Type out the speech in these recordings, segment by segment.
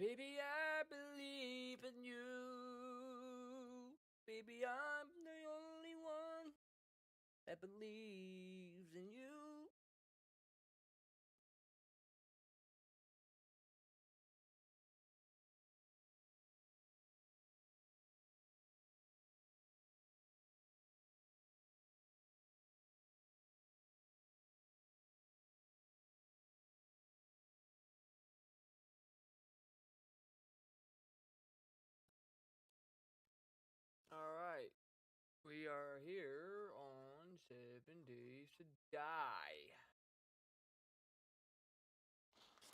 Baby, I believe in you. Baby, I'm the only one that believes in you. Alright. We are here on 7 Days to Die.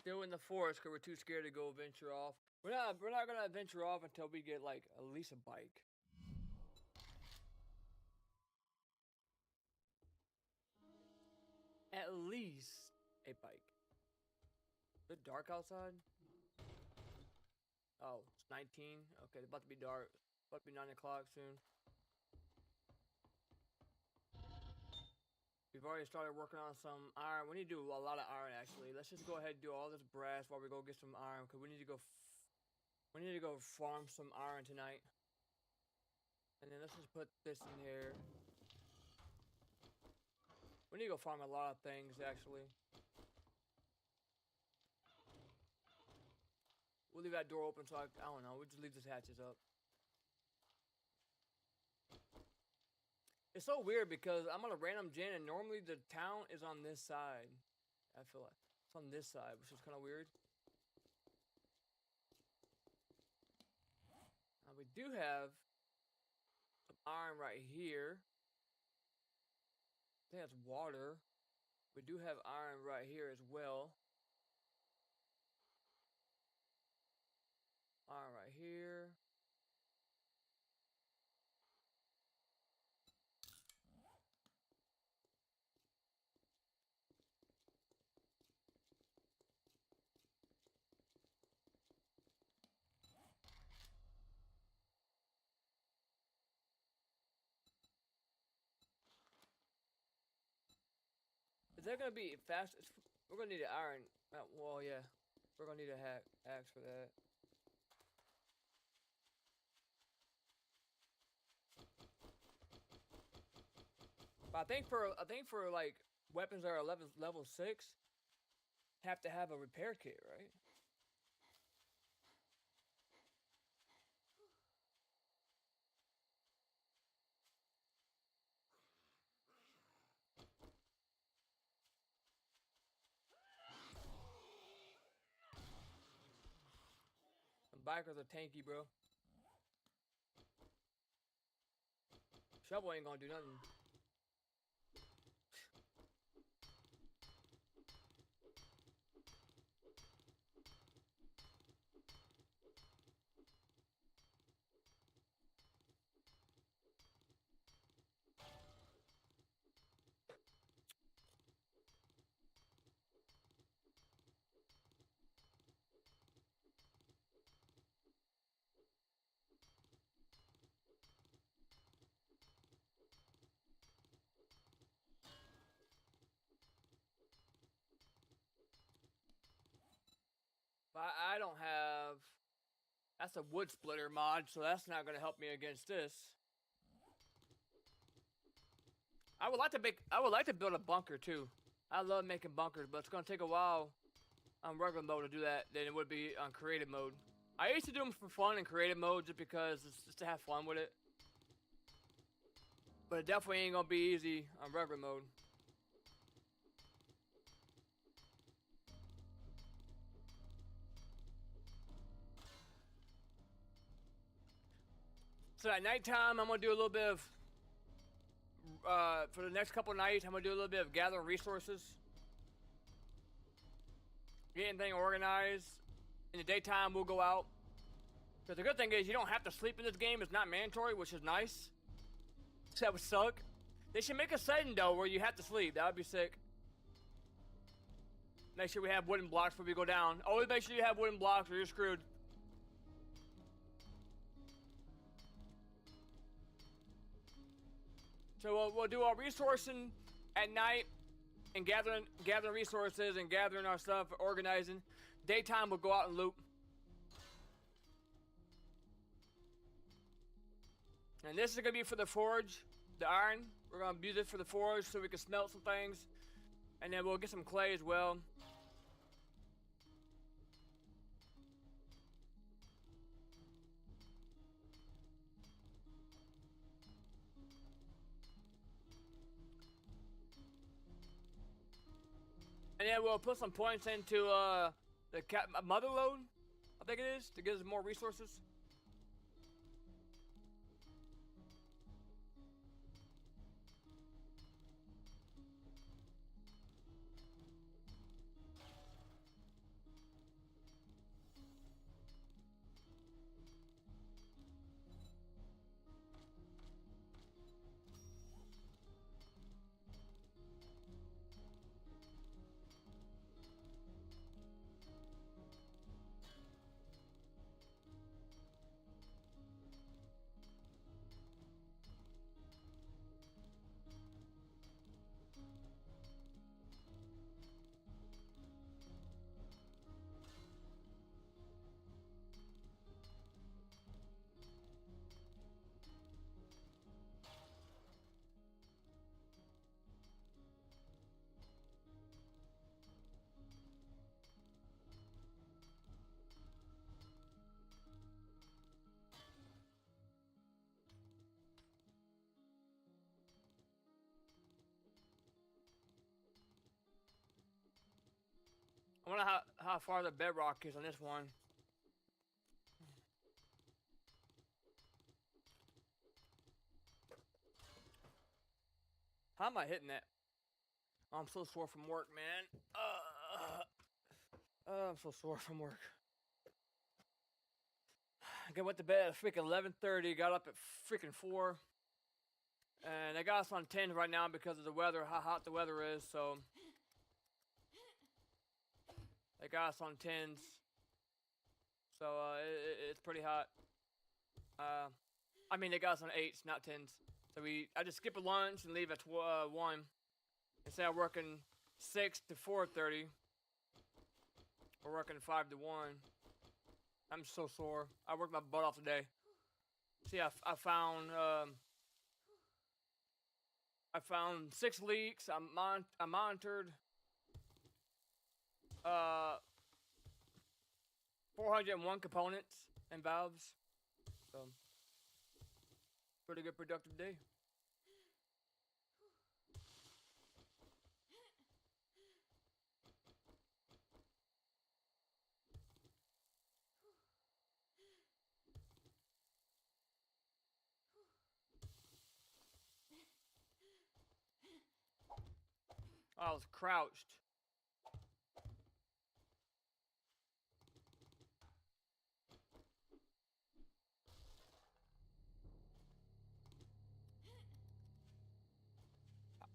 Still in the forest because we're too scared to go venture off. We're not gonna venture off until we get like at least a bike. At least a bike. Is it dark outside? Oh, it's 19. Okay, it's about to be dark. It's about to be 9 o'clock soon. We've already started working on some iron. We need to do a lot of iron actually. Let's just go ahead and do all this brass while we go get some iron because we need to go. We need to go farm some iron tonight. And then let's just put this in here. We need to go farm a lot of things actually. We'll leave that door open so I don't know. We'll just leave these hatches up. It's so weird because I'm on a random gen and normally the town is on this side. I feel like it's on this side, which is kind of weird. We do have some iron right here. I think that's water. We do have iron right here as well. Iron right here. Is that gonna be fast? We're gonna need an iron. Well, yeah, we're gonna need a axe for that. But I think for like weapons that are level 6, have to have a repair kit, right? The bikers are tanky, bro. Shovel ain't gonna do nothing. But I don't have. That's a wood splitter mod, so that's not gonna help me against this. I would like to build a bunker too. I love making bunkers, but it's gonna take a while on regular mode to do that than it would be on creative mode. I used to do them for fun in creative mode just because it's just to have fun with it. But it definitely ain't gonna be easy on regular mode. So at nighttime, I'm gonna do a little bit of for the next couple nights, I'm gonna do a little bit of gathering resources, getting things organized. In the daytime, we'll go out. Because the good thing is, you don't have to sleep in this game. It's not mandatory, which is nice. That would suck. They should make a setting though where you have to sleep. That would be sick. Make sure we have wooden blocks before we go down. Always make sure you have wooden blocks or you're screwed. So we'll do our resourcing at night and gathering resources and gathering our stuff, organizing. Daytime we'll go out and loot. And this is gonna be for the forge, the iron. We're gonna use it for the forge so we can smelt some things. And then we'll get some clay as well. And then we'll put some points into the mother load, I think it is, to give us more resources. I wonder how far the bedrock is on this one. How am I hitting that? Oh, I'm so sore from work, man. I'm so sore from work. I went to bed at freaking 11:30, got up at freaking 4. And they got us on 10 right now because of the weather, how hot the weather is, so. They got us on 10s. So, it's pretty hot. I mean, they got us on 8s, not 10s. So I just skip a lunch and leave at 1. Instead of working 6 to 4:30. We're working 5 to 1. I'm so sore. I worked my butt off today. See, I found 6 leaks. I monitored 401 components and valves. So pretty good productive day. I was crouched.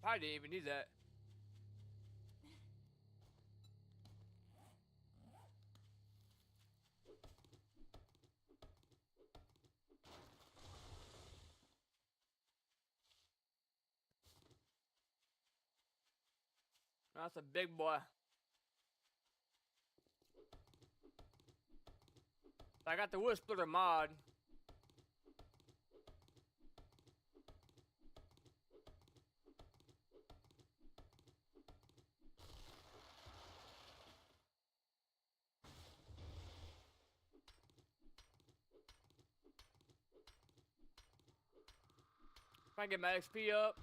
I didn't even need that. That's a big boy. I got the wood splitter mod. If I get my XP up.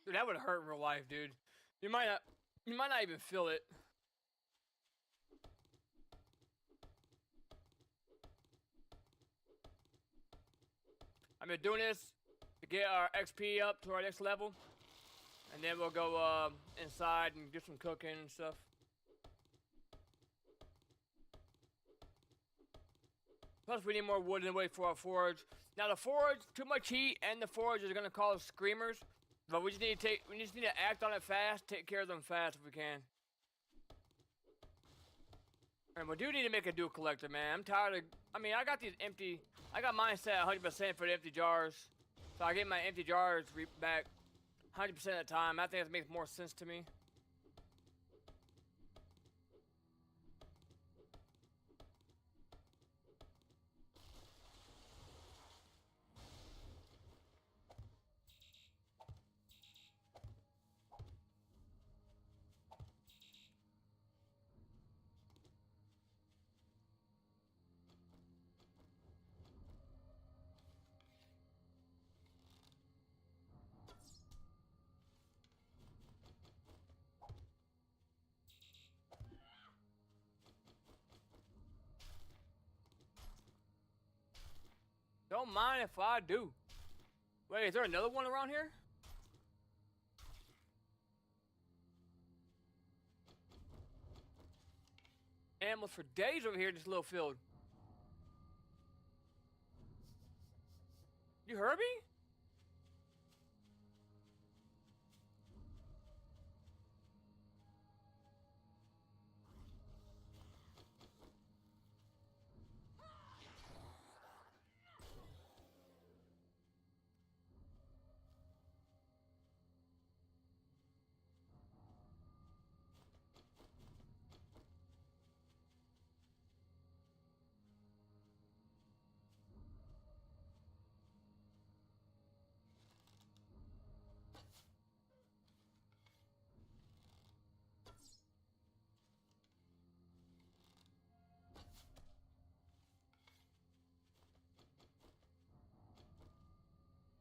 Dude, that would hurt in real life, dude. You might not even feel it. I've been doing this to get our XP up to our next level. And then we'll go inside and do some cooking and stuff. Plus we need more wood in the way for our forge. Now the forge, too much heat and the forge is gonna cause screamers. But we just need to act on it fast, take care of them fast if we can. And we do need to make a dual collector, man. I'm tired of. I mean, I got these empty. I got mine set 100% for the empty jars, so I get my empty jars back 100% of the time. I think that makes more sense to me. Don't mind if I do. Wait, is there another one around here? Animals for days over here in this little field. You heard me?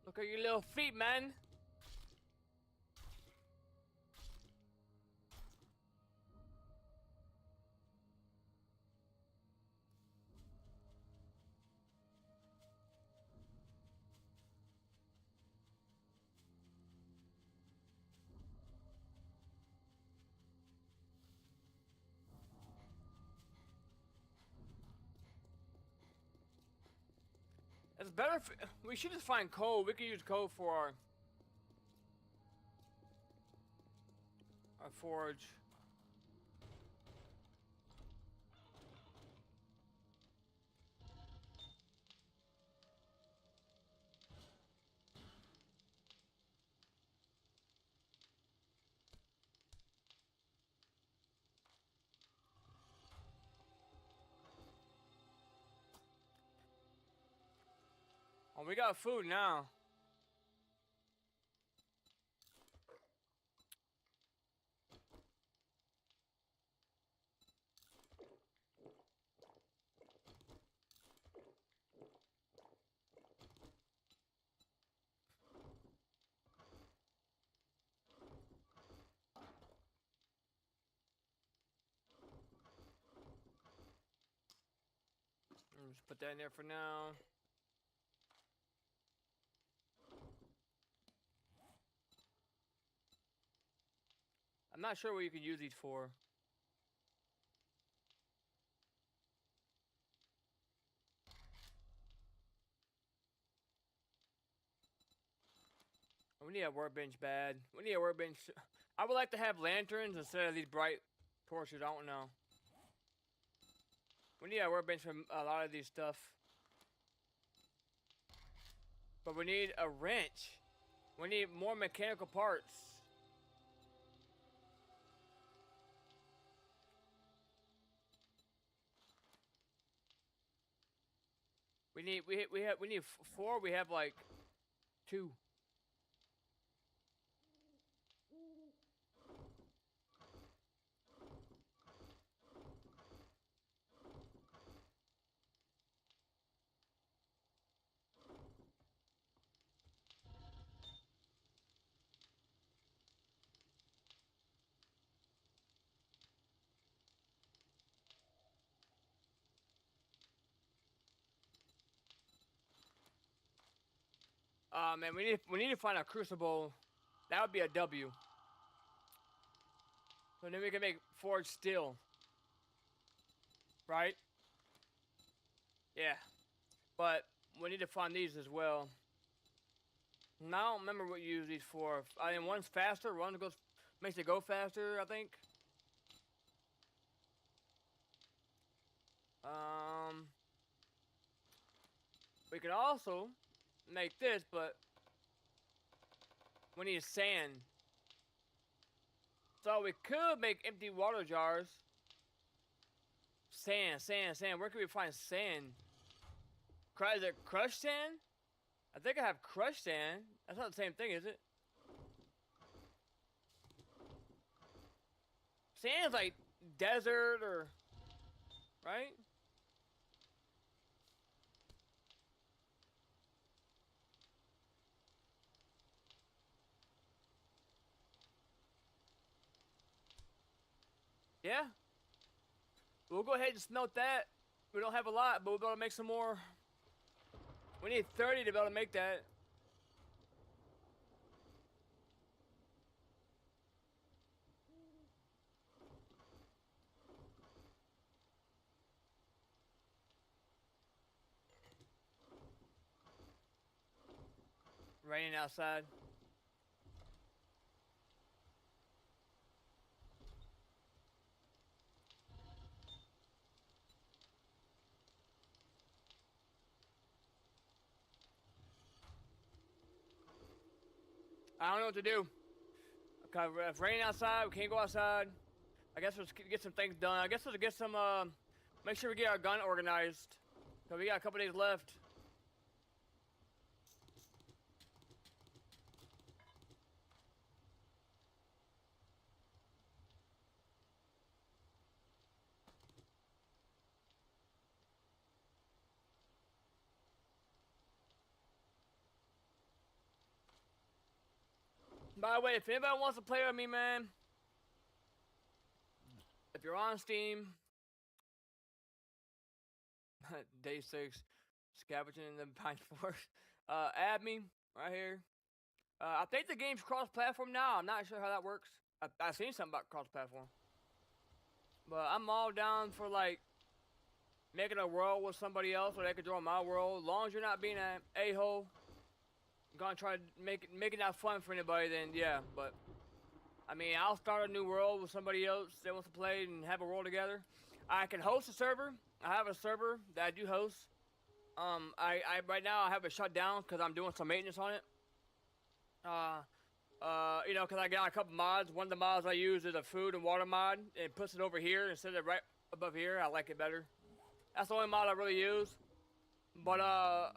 Look at your little feet, man. It's better if we should just find coal. We can use coal for our forge. Oh, we got food now. Just put that in there for now. I'm not sure what you can use these for. We need a workbench bad. We need a workbench. I would like to have lanterns instead of these bright torches. I don't know. We need a workbench for a lot of these stuff. But we need a wrench. We need more mechanical parts. We need 4. We have like 2. Man, we need to find a crucible. That would be a W. So then we can make forge steel. Right? Yeah. But we need to find these as well. Now I don't remember what you use these for. I mean, one's faster, one makes it go faster, I think. Um, we can also make this, but we need sand. So we could make empty water jars. Sand, sand, sand. Where can we find sand? Is it crushed sand? I think I have crushed sand. That's not the same thing, is it? Sand's like desert or... right? Yeah. We'll go ahead and smelt that. We don't have a lot, but we'll be able to make some more. We need 30 to be able to make that. Raining outside. I don't know what to do. Okay, if raining outside, we can't go outside. I guess we'll get some things done. I guess we'll get some, make sure we get our gun organized. So we got a couple days left. By the way, if anybody wants to play with me, man, if you're on Steam, day 6, scavenging in the pine forest, add me right here. I think the game's cross-platform now. I'm not sure how that works. I've seen something about cross-platform. But I'm all down for, like, making a world with somebody else or they can join my world. As long as you're not being an a-hole, gonna try to make it not fun for anybody, then yeah. But I mean, I'll start a new world with somebody else that wants to play and have a world together. I can host a server. I have a server that I do host. I right now I have it shut down because I'm doing some maintenance on it. You know, because I got a couple mods. One of the mods I use is a food and water mod. It puts it over here instead of right above here. I like it better. That's the only mod I really use. But I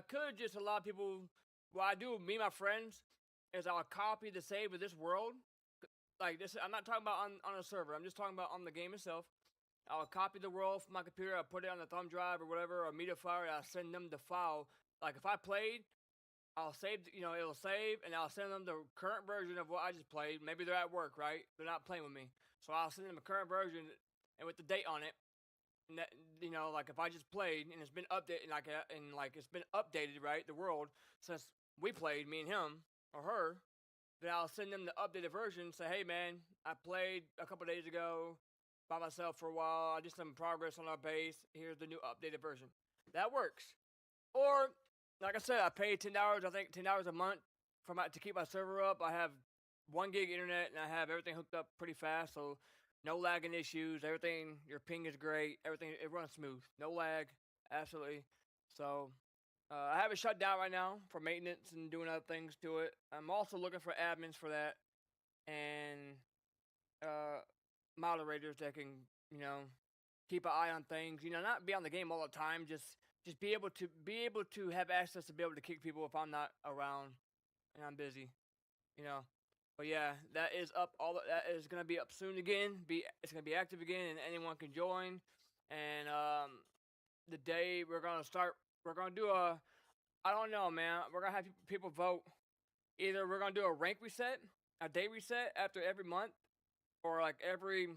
could just allow people. What I do, me and my friends, is I'll copy the save of this world. Like this, I'm not talking about on a server. I'm just talking about on the game itself. I'll copy the world from my computer. I'll put it on the thumb drive or whatever, or media file. I'll send them the file. Like if I played, I'll save. You know, it'll save, and I'll send them the current version of what I just played. Maybe they're at work, right? They're not playing with me, so I'll send them a current version and with the date on it. And that, you know, like if I just played and it's been updated, like it's been updated, right? The world since we played, me and him or her. Then I'll send them the updated version. Say, hey man, I played a couple days ago by myself for a while. I did some progress on our base. Here's the new updated version. That works. Or, like I said, I paid $10. I think $10 a month to keep my server up. I have 1 gig internet and I have everything hooked up pretty fast. So no lagging issues. Everything, your ping is great. Everything, it runs smooth. No lag, absolutely. So I have it shut down right now for maintenance and doing other things to it. I'm also looking for admins for that and moderators that can, you know, keep an eye on things. You know, not be on the game all the time. Just be able to have access to be able to kick people if I'm not around and I'm busy. You know. But yeah, that is up. That is gonna be up soon again. It's gonna be active again, and anyone can join. And the day we're gonna do a. I don't know, man. We're gonna have people vote. Either we're gonna do a rank reset, a day reset after every month, or like every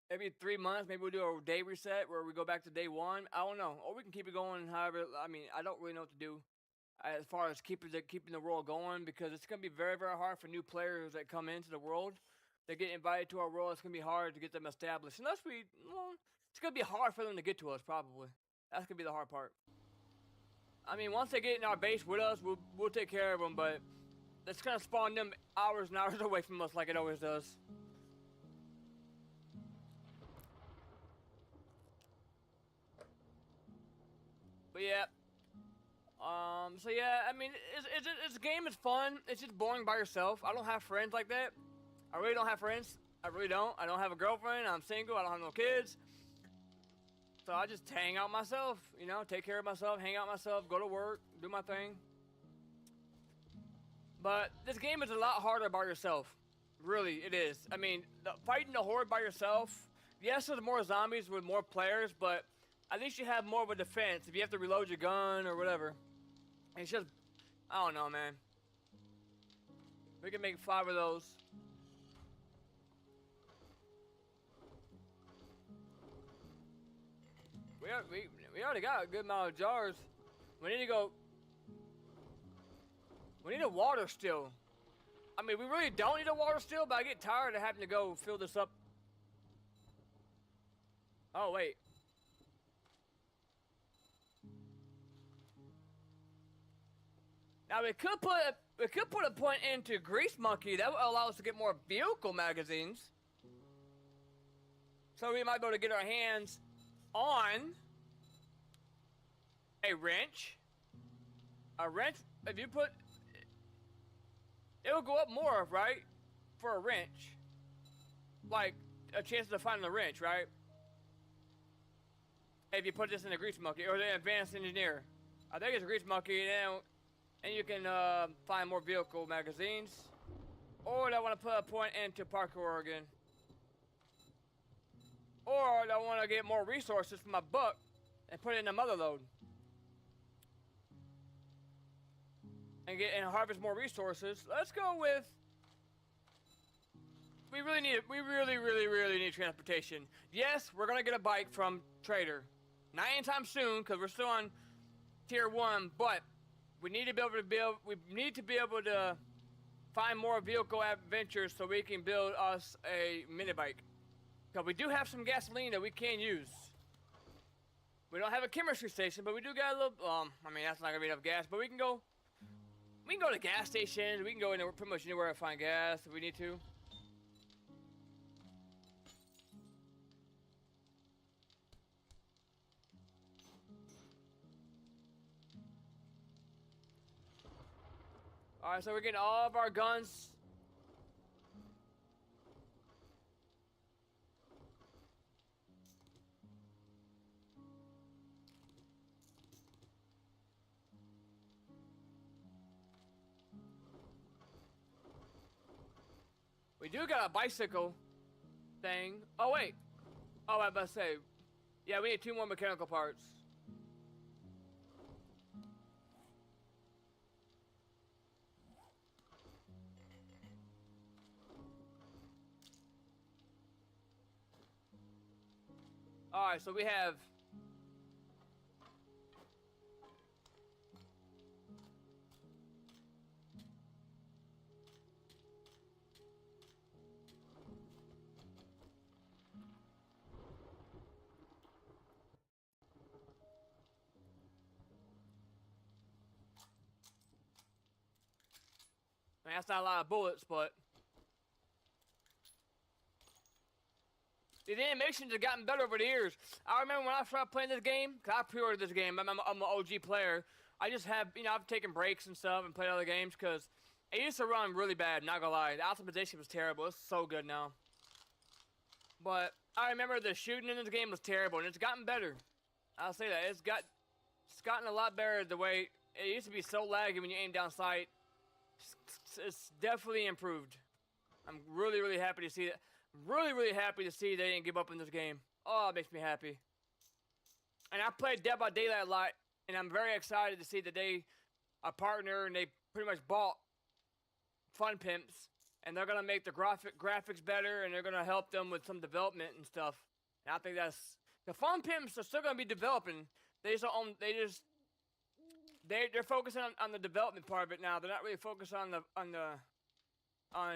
3 months. Maybe we'll do a day reset where we go back to day 1. I don't know. Or we can keep it going. However, I mean, I don't really know what to do as far as keeping the world going, because it's going to be very, very hard for new players that come into the world. They get invited to our world. It's going to be hard to get them established. It's going to be hard for them to get to us, probably. That's going to be the hard part. I mean, once they get in our base with us, we'll take care of them, but it's going to spawn them hours and hours away from us like it always does. But yeah. So yeah, I mean, this game is fun. It's just boring by yourself. I don't have friends like that. I really don't have friends. I really don't. I don't have a girlfriend. I'm single. I don't have no kids. So I just hang out myself, you know, take care of myself, hang out myself, go to work, do my thing. But this game is a lot harder by yourself. Really, it is. I mean, fighting the horde by yourself, yes, there's more zombies with more players, but at least you have more of a defense if you have to reload your gun or whatever. It's just, I don't know, man. We can make 5 of those. We already got a good amount of jars. We need to go. We need a water still. I mean, we really don't need a water still, but I get tired of having to go fill this up. Oh wait. Now we could put a point into Grease Monkey. That would allow us to get more vehicle magazines. So we might be able to get our hands on a wrench. A wrench, if you put, it'll go up more, right? For a wrench. Like, a chance to find the wrench, right? If you put this in a Grease Monkey, or the Advanced Engineer. I think it's a Grease Monkey, and you can find more vehicle magazines. Or I want to put a point into Parker, Oregon. Or I want to get more resources for my book and put it in a mother load. And harvest more resources. Let's go with. We really need transportation. Yes, we're gonna get a bike from Trader. Not anytime soon, because we're still on tier 1. But we need to be able to find more vehicle adventures so we can build us a mini bike. Because we do have some gasoline that we can use. We don't have a chemistry station, but we do got a little. I mean, that's not gonna be enough gas, but we can go. We can go to gas stations. We can go anywhere, pretty much anywhere to find gas if we need to. All right, so we're getting all of our guns. We do got a bicycle thing. Oh, wait. Oh, I was about to say. Yeah, we need 2 more mechanical parts. Alright, so we have. I mean, that's not a lot of bullets, but the animations have gotten better over the years. I remember when I started playing this game, because I pre-ordered this game, I'm an OG player. I just have, you know, I've taken breaks and stuff and played other games because it used to run really bad, not gonna lie. The optimization was terrible. It's so good now. But I remember the shooting in this game was terrible, and it's gotten better. I'll say that. It's gotten a lot better the way, it used to be so laggy when you aim down sight. It's definitely improved. I'm really happy to see that. Really happy to see they didn't give up in this game. Oh, it makes me happy. And I played Dead by Daylight a lot, and I'm very excited to see that they are partner and they pretty much bought Fun Pimps, and they're gonna make the graphics better, and they're gonna help them with some development and stuff. And I think that's the Fun Pimps are still gonna be developing. They're focusing on the development part of it now. They're not really focused on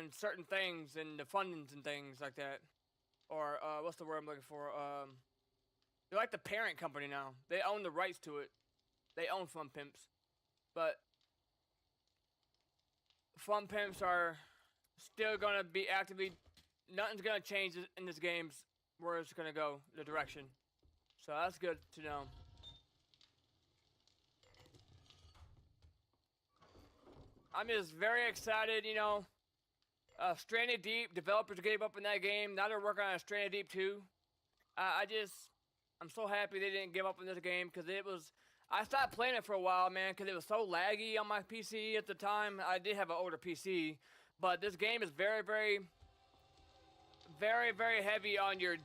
certain things and the fundings and things like that. Or what's the word I'm looking for? They're like the parent company now. They own the rights to it. They own Fun Pimps. But Fun Pimps are still gonna be actively. Nothing's gonna change in this game's where it's gonna go, the direction. So that's good to know. I'm just very excited, you know. Stranded Deep, developers gave up in that game. Now they're working on a Stranded Deep 2. I'm so happy they didn't give up on this game because it was. I stopped playing it for a while, man, because it was so laggy on my PC at the time. I did have an older PC, but this game is very, very, very, very heavy on your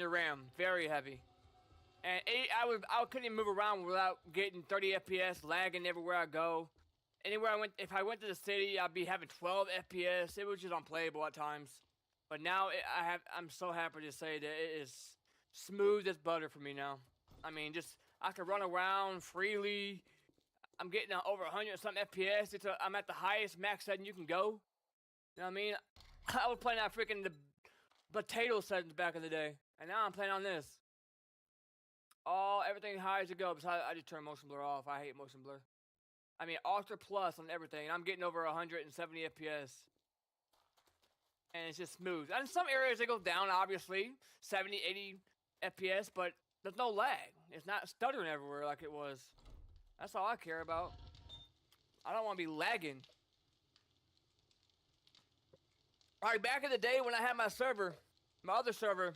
RAM. Very heavy. And I couldn't even move around without getting 30 FPS, lagging everywhere I go. Anywhere I went, if I went to the city, I'd be having 12 FPS. It was just unplayable at times. But now I'm so happy to say that it is smooth as butter for me now. I mean, just I can run around freely. I'm getting over 100 something FPS. I'm at the highest max setting you can go. You know what I mean? I was playing that freaking the potato settings back in the day, and now I'm playing on this. Everything high as it goes. I just turn motion blur off. I hate motion blur. I mean, Ultra Plus on everything. I'm getting over 170 FPS. And it's just smooth. And in some areas it goes down, obviously. 70, 80 FPS, but there's no lag. It's not stuttering everywhere like it was. That's all I care about. I don't want to be lagging. Alright, back in the day when I had my other server,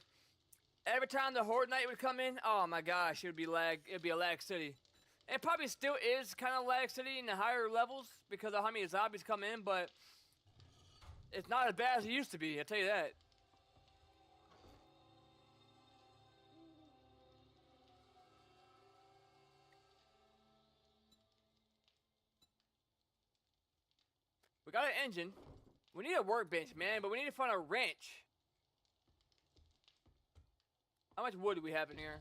every time the Horde Night would come in, oh my gosh, it'd be a lag city. It probably still is kind of lag city in the higher levels because of how many zombies come in, but it's not as bad as it used to be, I'll tell you that. We got an engine. We need a workbench, man, but we need to find a wrench. How much wood do we have in here?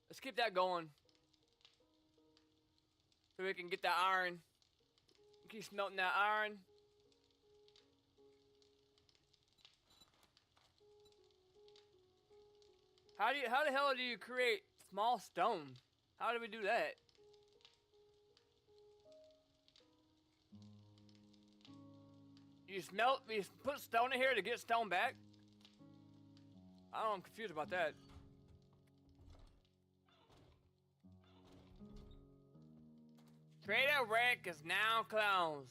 Let's keep that going. So we can get that iron. Keep smelting that iron. How the hell do you create small stone? How do we do that? You put stone in here to get stone back? I'm confused about that. Trader rank is now closed.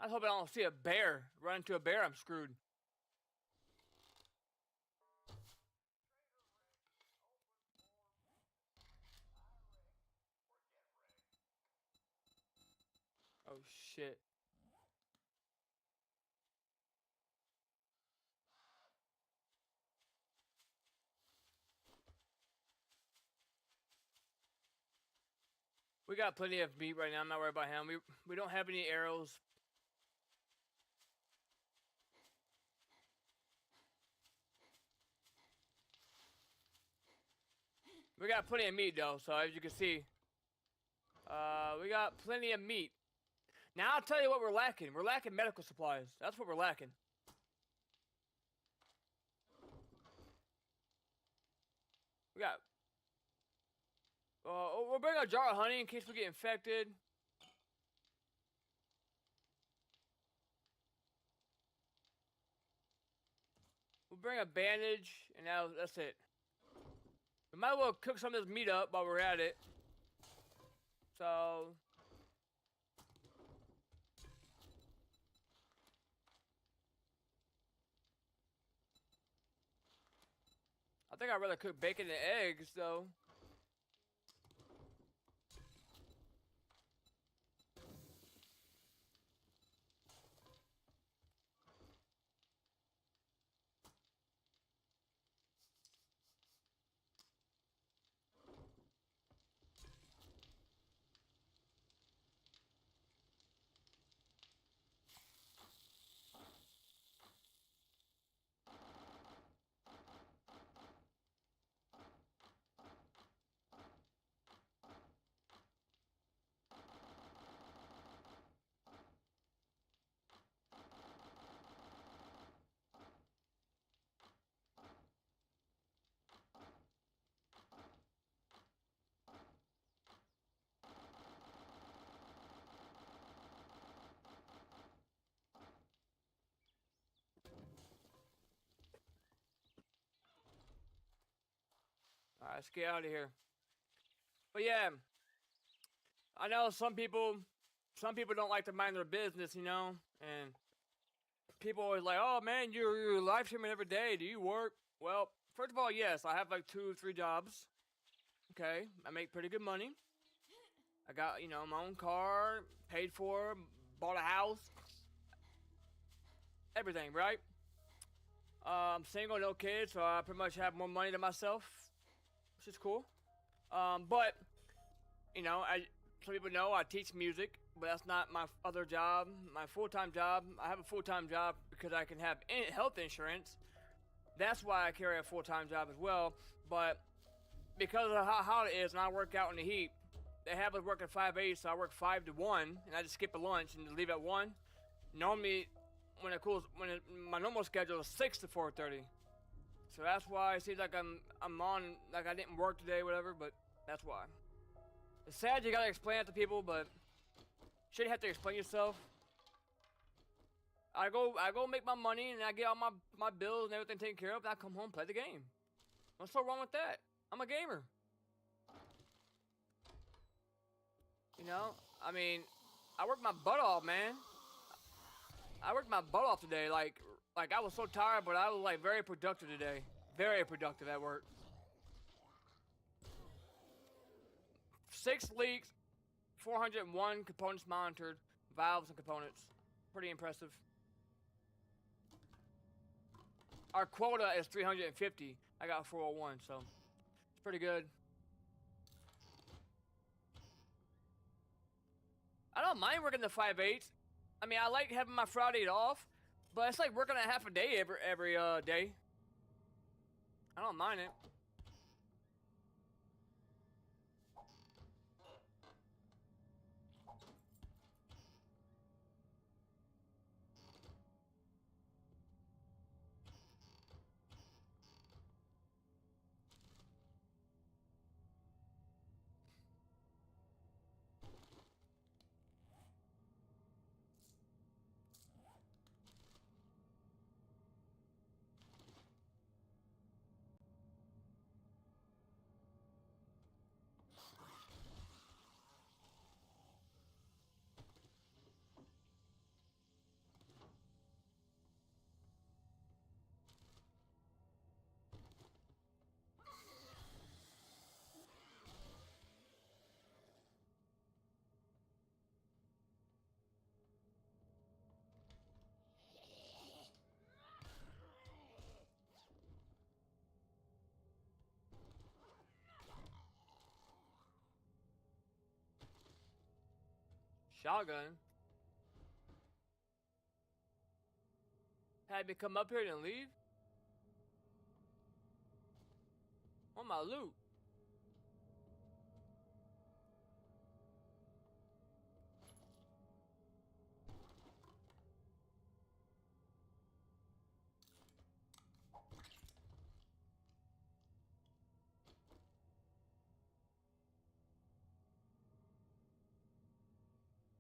I hope I don't see a bear. Run into a bear, I'm screwed. Oh shit. We got plenty of meat right now. I'm not worried about him. We don't have any arrows. We got plenty of meat though, so as you can see, we got plenty of meat. Now I'll tell you what we're lacking. We're lacking medical supplies. That's what we're lacking. We got. We'll bring a jar of honey in case we get infected. We'll bring a bandage, and now that's it. We might as well cook some of this meat up while we're at it. So. think I'd rather cook bacon and eggs, though. Alright, let's get out of here. But yeah, I know some people don't like to mind their business, you know, and people always like, oh man, you're live streaming every day. Do you work? Well, first of all, yes, I have like 2 or 3 jobs. Okay, I make pretty good money. I got, you know, my own car, paid for, bought a house, everything, right? I'm single, no kids, so I pretty much have more money than myself, which is cool. But you know, some people know I teach music, but that's not my other job. My full-time job, I have a full-time job because I can have health insurance. That's why I carry a full-time job as well. But because of how hot it is and I work out in the heat, they have us working 5/8, so I work 5 to 1, and I just skip a lunch and leave at 1. Normally, when my normal schedule is 6 to 4:30. So that's why it seems like I'm on, like I didn't work today, whatever, but that's why. It's sad you gotta explain it to people, but you shouldn't have to explain yourself. I go make my money and I get all my bills and everything taken care of, and I come home and play the game. What's so wrong with that? I'm a gamer. You know? I mean, I worked my butt off, man. I worked my butt off today, like I was so tired, but I was like very productive today. Very productive at work. 6 leaks, 401 components monitored, valves and components. Pretty impressive. Our quota is 350. I got 401, so it's pretty good. I don't mind working the 5/8. I mean, I like having my Friday off, but it's like working a half a day every day. I don't mind it. Shotgun. Had me come up here and leave? On my loot.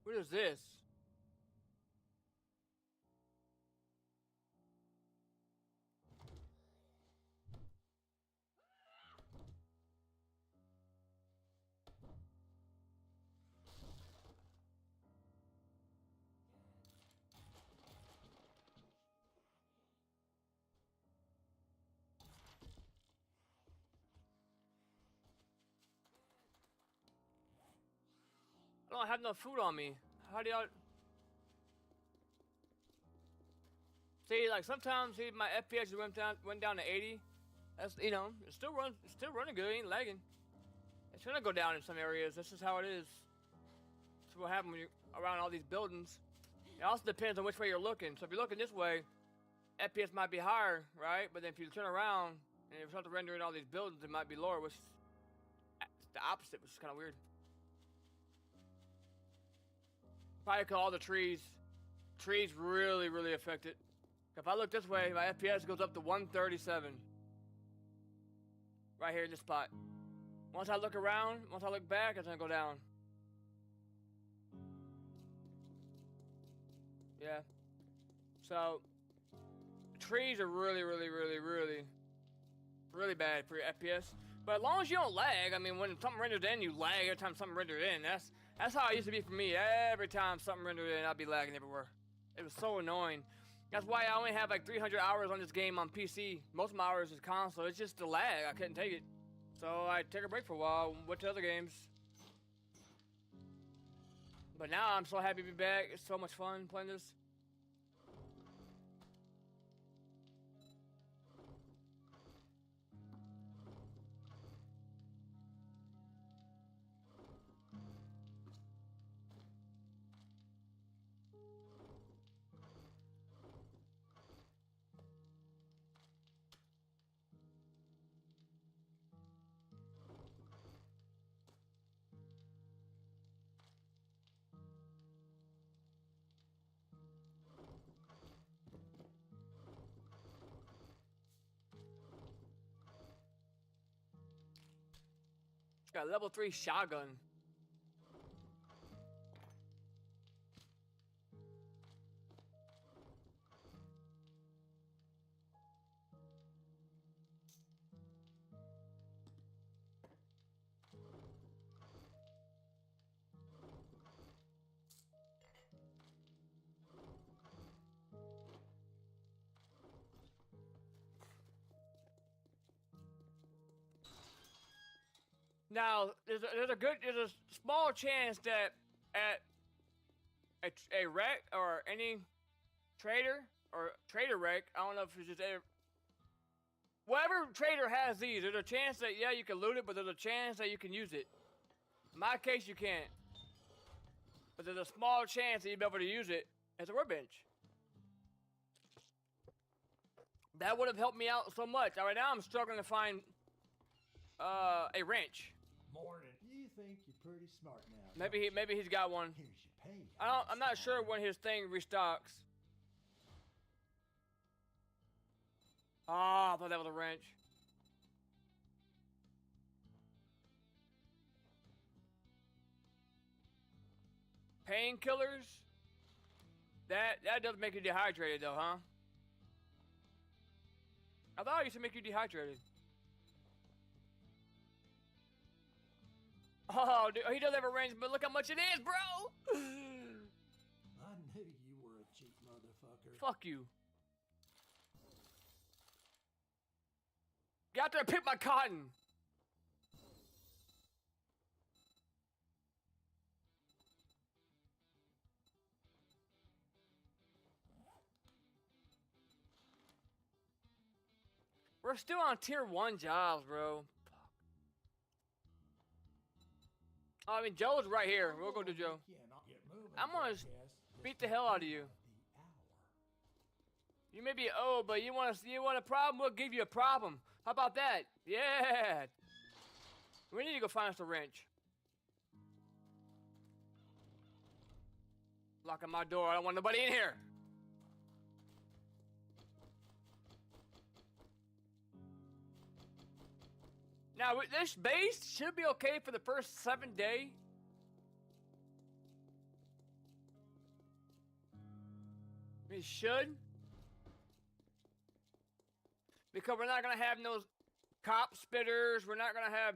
What is this? don't have no food on me. How do y'all... See, like sometimes, see, my FPS went down to 80. That's, you know, it's still running good. It ain't lagging. It's gonna go down in some areas. This is how it is. That's what happens when you're around all these buildings. It also depends on which way you're looking. So if you're looking this way, FPS might be higher, right? But then if you turn around and you start to render in all these buildings, it might be lower, which is the opposite, which is kind of weird. Probably because all the trees really, really affect it. If I look this way, my FPS goes up to 137. Right here in this spot. Once I look around, once I look back, it's gonna go down. Yeah. So, trees are really, really, really, really, really bad for your FPS. But as long as you don't lag, I mean, when something renders in, you lag every time something rendered in. That's how it used to be for me. Every time something rendered in, I'd be lagging everywhere. It was so annoying. That's why I only have like 300 hours on this game on PC. Most of my hours is console. It's just the lag. I couldn't take it. So I take a break for a while, went to other games. But now I'm so happy to be back. It's so much fun playing this. Got a level 3 shotgun. Now, there's a small chance that at a wreck or any trader or trader wreck, I don't know if it's just whatever trader has these, there's a chance that, yeah, you can loot it, but there's a chance that you can use it. In my case, you can't. But there's a small chance that you'll be able to use it as a workbench. That would have helped me out so much. Right now, I'm struggling to find a wrench. Morning. You think you're pretty smart now. Maybe he's got one. Here's your pay. I'm not sure when his thing restocks. Ah, I thought that was a wrench. Painkillers? That does make you dehydrated though, huh? I thought it used to make you dehydrated. Oh, dude, he does have a range, but look how much it is, bro! I knew you were a cheap motherfucker. Fuck you. Get out there and pick my cotton! We're still on tier 1 jobs, bro. I mean, Joe's right here. We'll go to Joe. I'm gonna beat the hell out of you. You may be old, but you want a problem? We'll give you a problem. How about that? Yeah. We need to go find us a wrench. Locking my door. I don't want nobody in here. Now, this base should be okay for the first 7 days. It should. Because we're not going to have no cop spitters. We're not going to have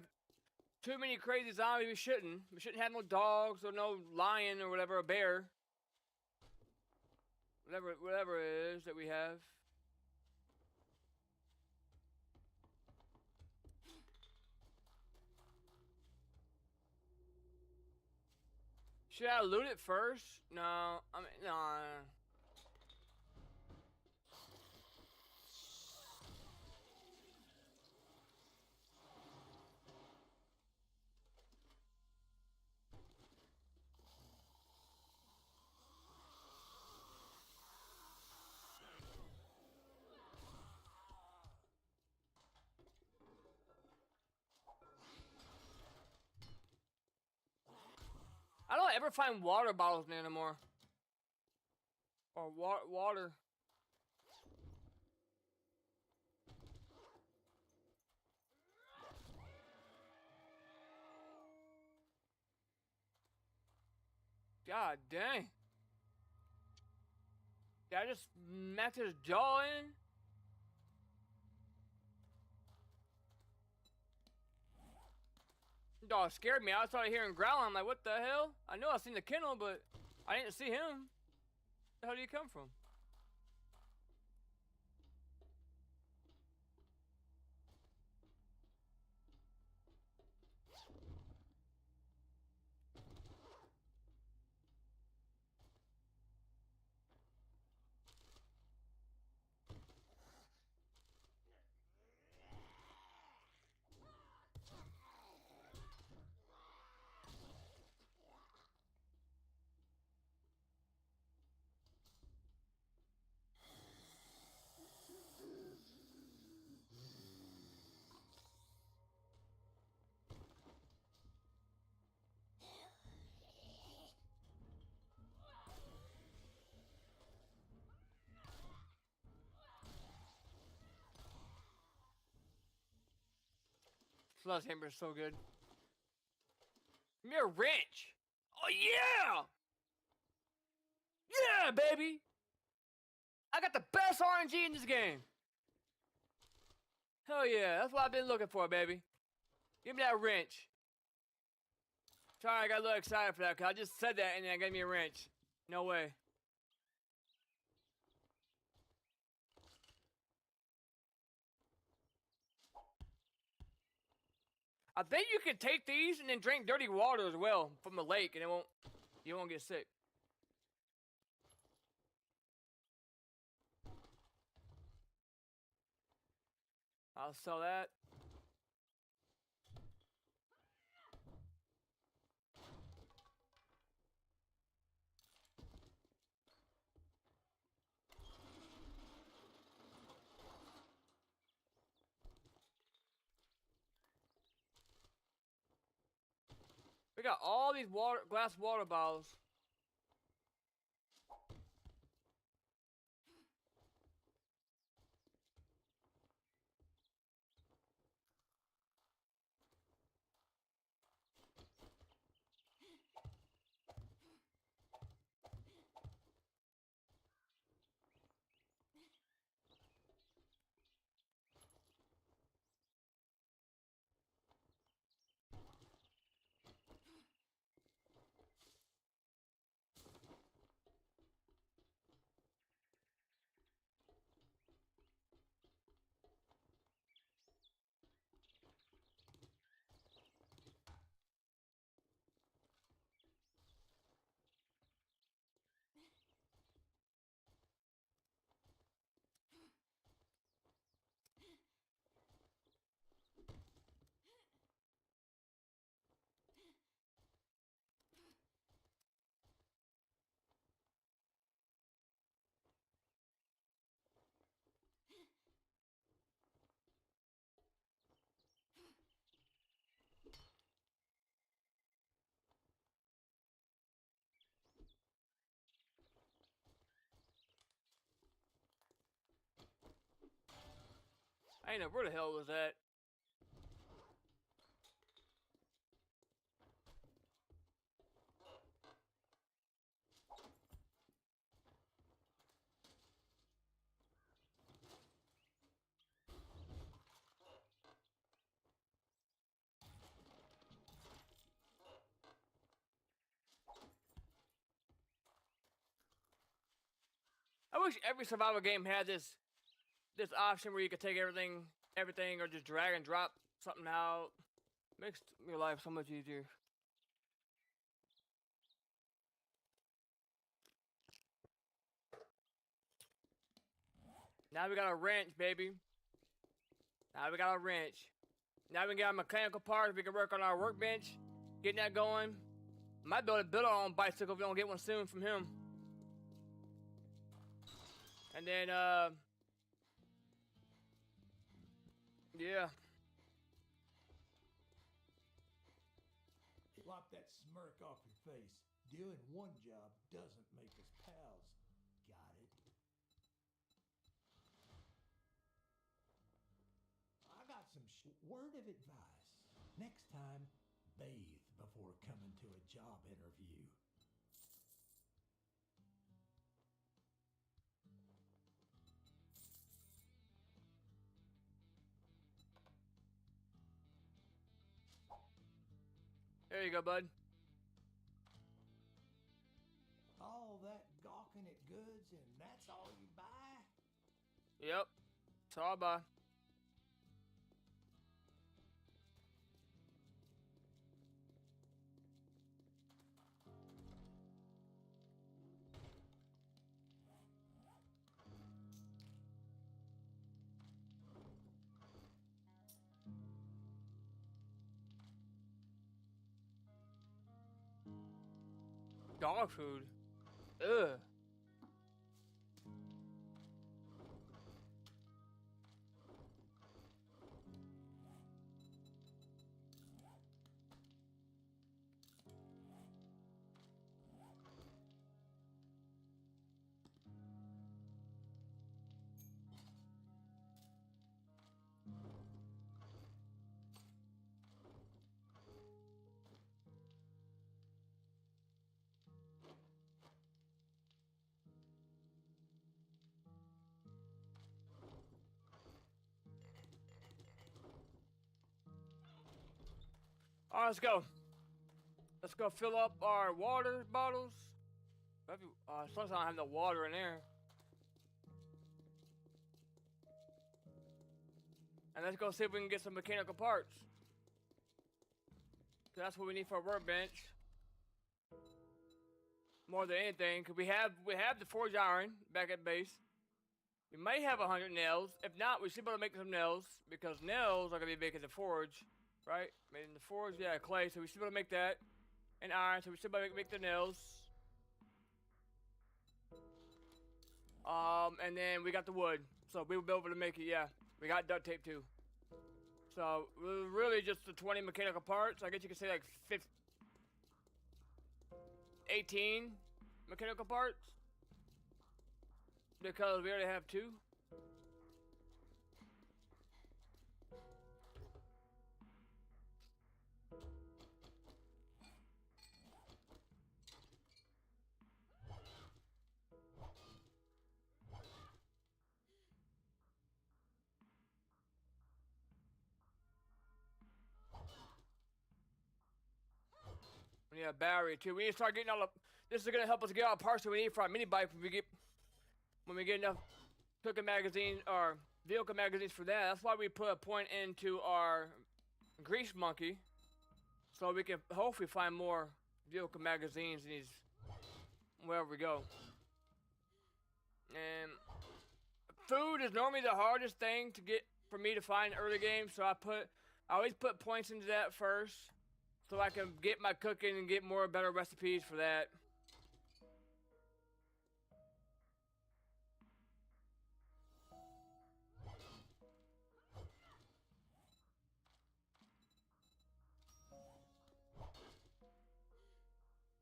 too many crazy zombies. We shouldn't. We shouldn't have no dogs or no lion or whatever, a bear. Whatever it is that we have. Should I loot it first? No, I mean, no. I don't ever find water bottles anymore. Or water. God dang. Did I just smack his jaw in? Dog scared me. I started hearing growling. I'm like, what the hell? I know I seen the kennel, but I didn't see him. Where the hell did he come from? Sledgehammer is so good. Give me a wrench. Oh yeah! Yeah, baby! I got the best RNG in this game. Hell yeah, that's what I've been looking for, baby. Give me that wrench. Sorry, I got a little excited for that, because I just said that and then I gave me a wrench. No way. I think you can take these and then drink dirty water as well from the lake, and you won't get sick. I'll sell that. We got all these glass water bottles. I ain't know where the hell was that. I wish every survival game had this option where you could take everything, or just drag and drop something out. Makes your life so much easier. Now we got a wrench, baby. Now we got a wrench. Now we can get our mechanical parts. We can work on our workbench. Getting that going. Might be able to build our own bicycle if we don't get one soon from him. And then, yeah. Wipe that smirk off your face. Doing one job doesn't make us pals. Got it? I got some word of advice. Next time, bathe before coming to a job interview. There you go, bud. All that gawking at goods and that's all you buy? Yep. That's all I buy. Dog food. Ugh. All right, let's go. Let's go fill up our water bottles. Sometimes I don't have no water in there. And let's go see if we can get some mechanical parts. That's what we need for a workbench. More than anything, because we have the forged iron back at base. We may have 100 nails. If not, we should be able to make some nails, because nails are going to be making the forge, right? Made in the forge, yeah, clay, so we should be able to make that. And iron, so we should be able to make the nails. And then we got the wood, so we will be able to make it, yeah. We got duct tape too. So, really just the 20 mechanical parts. I guess you could say like 18 mechanical parts. Because we already have 2. We need a battery too. We need to start getting all the. This is gonna help us get all the parts that we need for our mini bike when we get enough cooking magazines or vehicle magazines for that. That's why we put a point into our grease monkey, so we can hopefully find more vehicle magazines in these wherever we go. And food is normally the hardest thing to get for me to find early game, so I always put points into that first. So I can get my cooking and get more better recipes for that.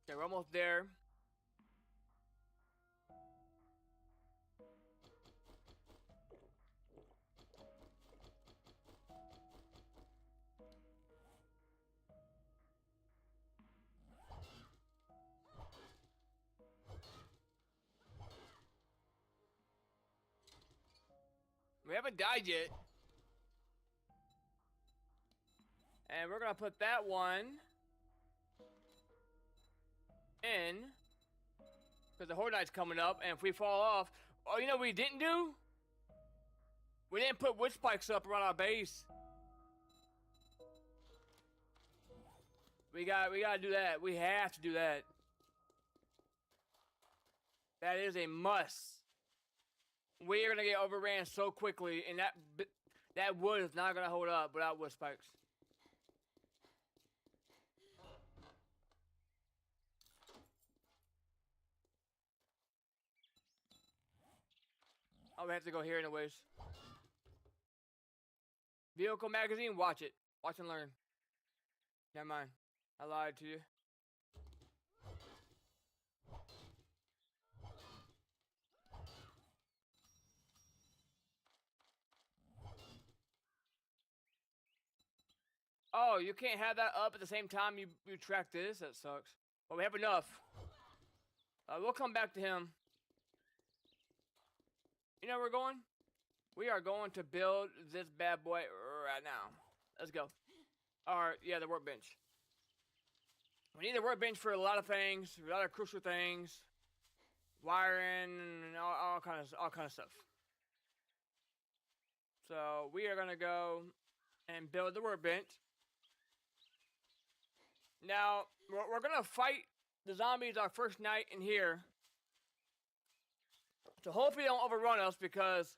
Okay, we're almost there. We haven't died yet. And we're gonna put that one in, because the Horde Night's coming up, and if we fall off, oh, you know what we didn't do? We didn't put wood spikes up around our base. We gotta do that. We have to do that. That is a must. we are gonna get overran so quickly, and that wood is not gonna hold up without wood spikes. Oh, we have to go here anyways. Vehicle magazine, watch it. Watch and learn. Never mind. I lied to you. Oh, you can't have that up at the same time you track this? That sucks. But we have enough. We'll come back to him. You know where we're going? We are going to build this bad boy right now. Let's go. Alright, yeah, the workbench. We need the workbench for a lot of things, a lot of crucial things. Wiring and all kind of stuff. So we are gonna go and build the workbench. Now we're gonna fight the zombies our first night in here. So hopefully they don't overrun us because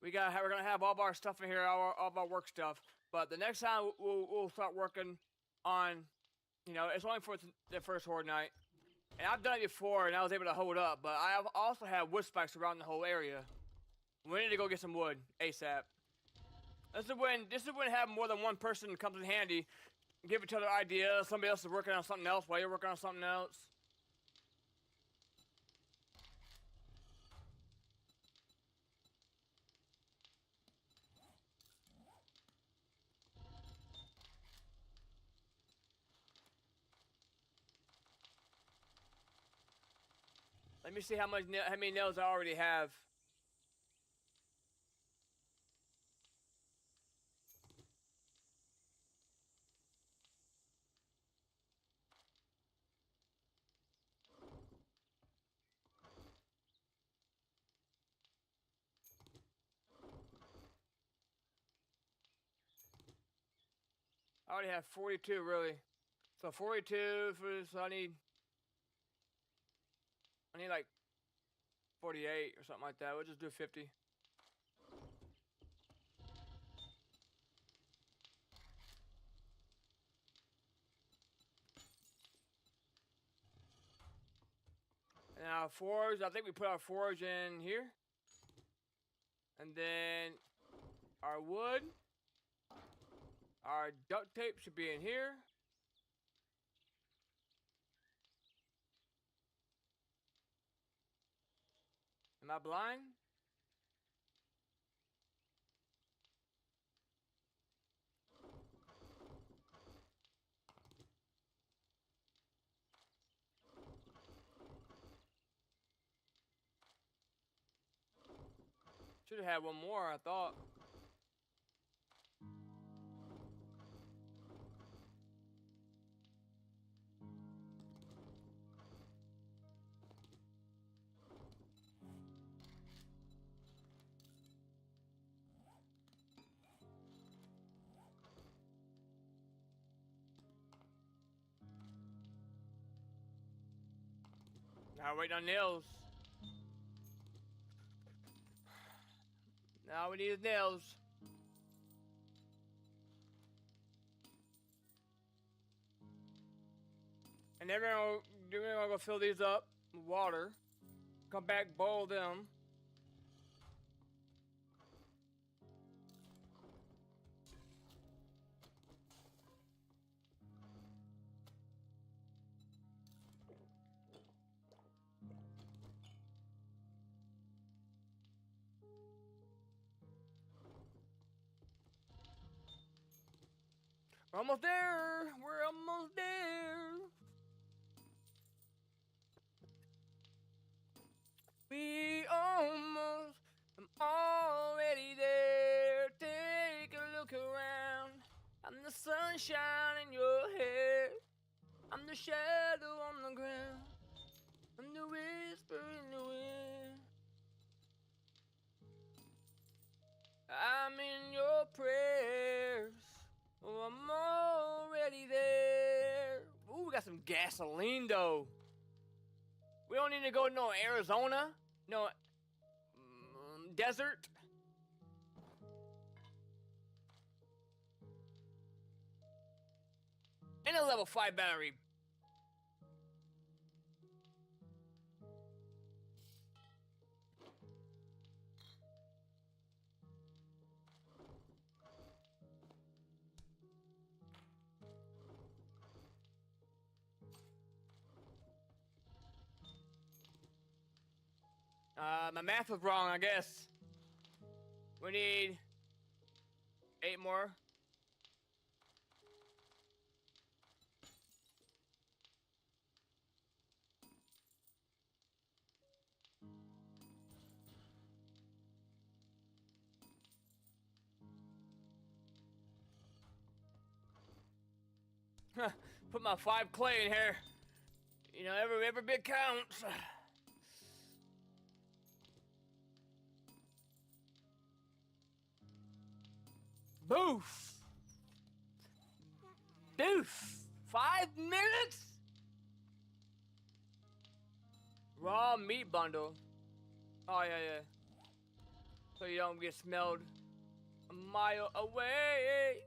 we're gonna have all of our stuff in here, all of our work stuff. But the next time we'll start working on, you know, it's only for the first horde night. And I've done it before and I was able to hold up, but I also have wood spikes around the whole area. We need to go get some wood ASAP. This is when having more than one person comes in handy. Give each other ideas. Somebody else is working on something else while you're working on something else. Let me see how many nails I already have. I already have 42, really. So 42 so I need like 48 or something like that. We'll just do 50. And our forge, I think we put our forge in here. And then our wood. Our duct tape should be in here. Am I blind? Should have had one more, I thought. Now waiting on nails. Now we need is nails. And then we're gonna go fill these up with water. Come back, boil them. We're almost there. We're almost there. We almost, I'm already there. Take a look around. I'm the sunshine in your hair. I'm the shadow on the ground. I'm the whisper in the wind. I'm in your prayers. Oh, I'm already there. Ooh, we got some gasoline though. We don't need to go no Arizona, no desert. And a level 5 battery. My math was wrong, I guess. We need 8 more. Put my 5 clay in here. You know, every bit counts. Boof. Doof. 5 minutes? Raw meat bundle. Oh, yeah. So you don't get smelled a mile away.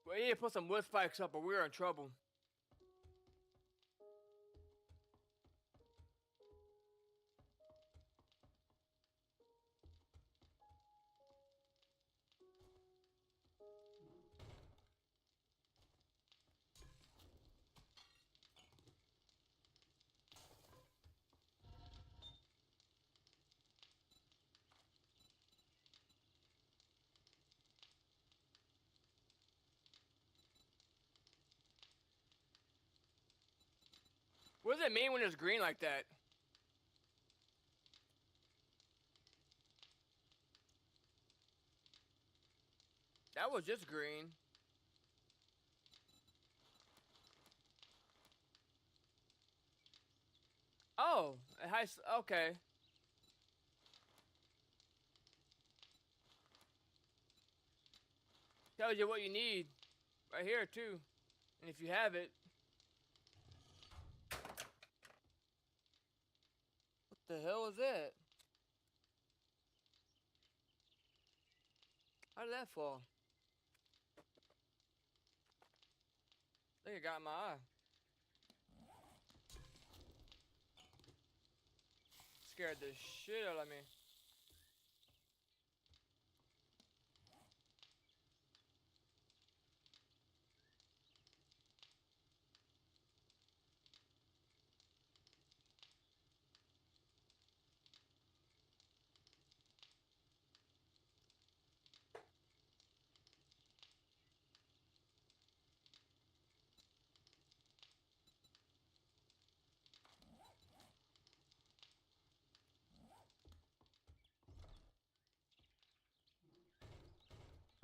We need to put some wood spikes up or we're in trouble. What does it mean when it's green like that? That was just green. Oh, okay. Tells you what you need right here too. And if you have it. What the hell is that? How did that fall? I think it got in my eye. Scared the shit out of me.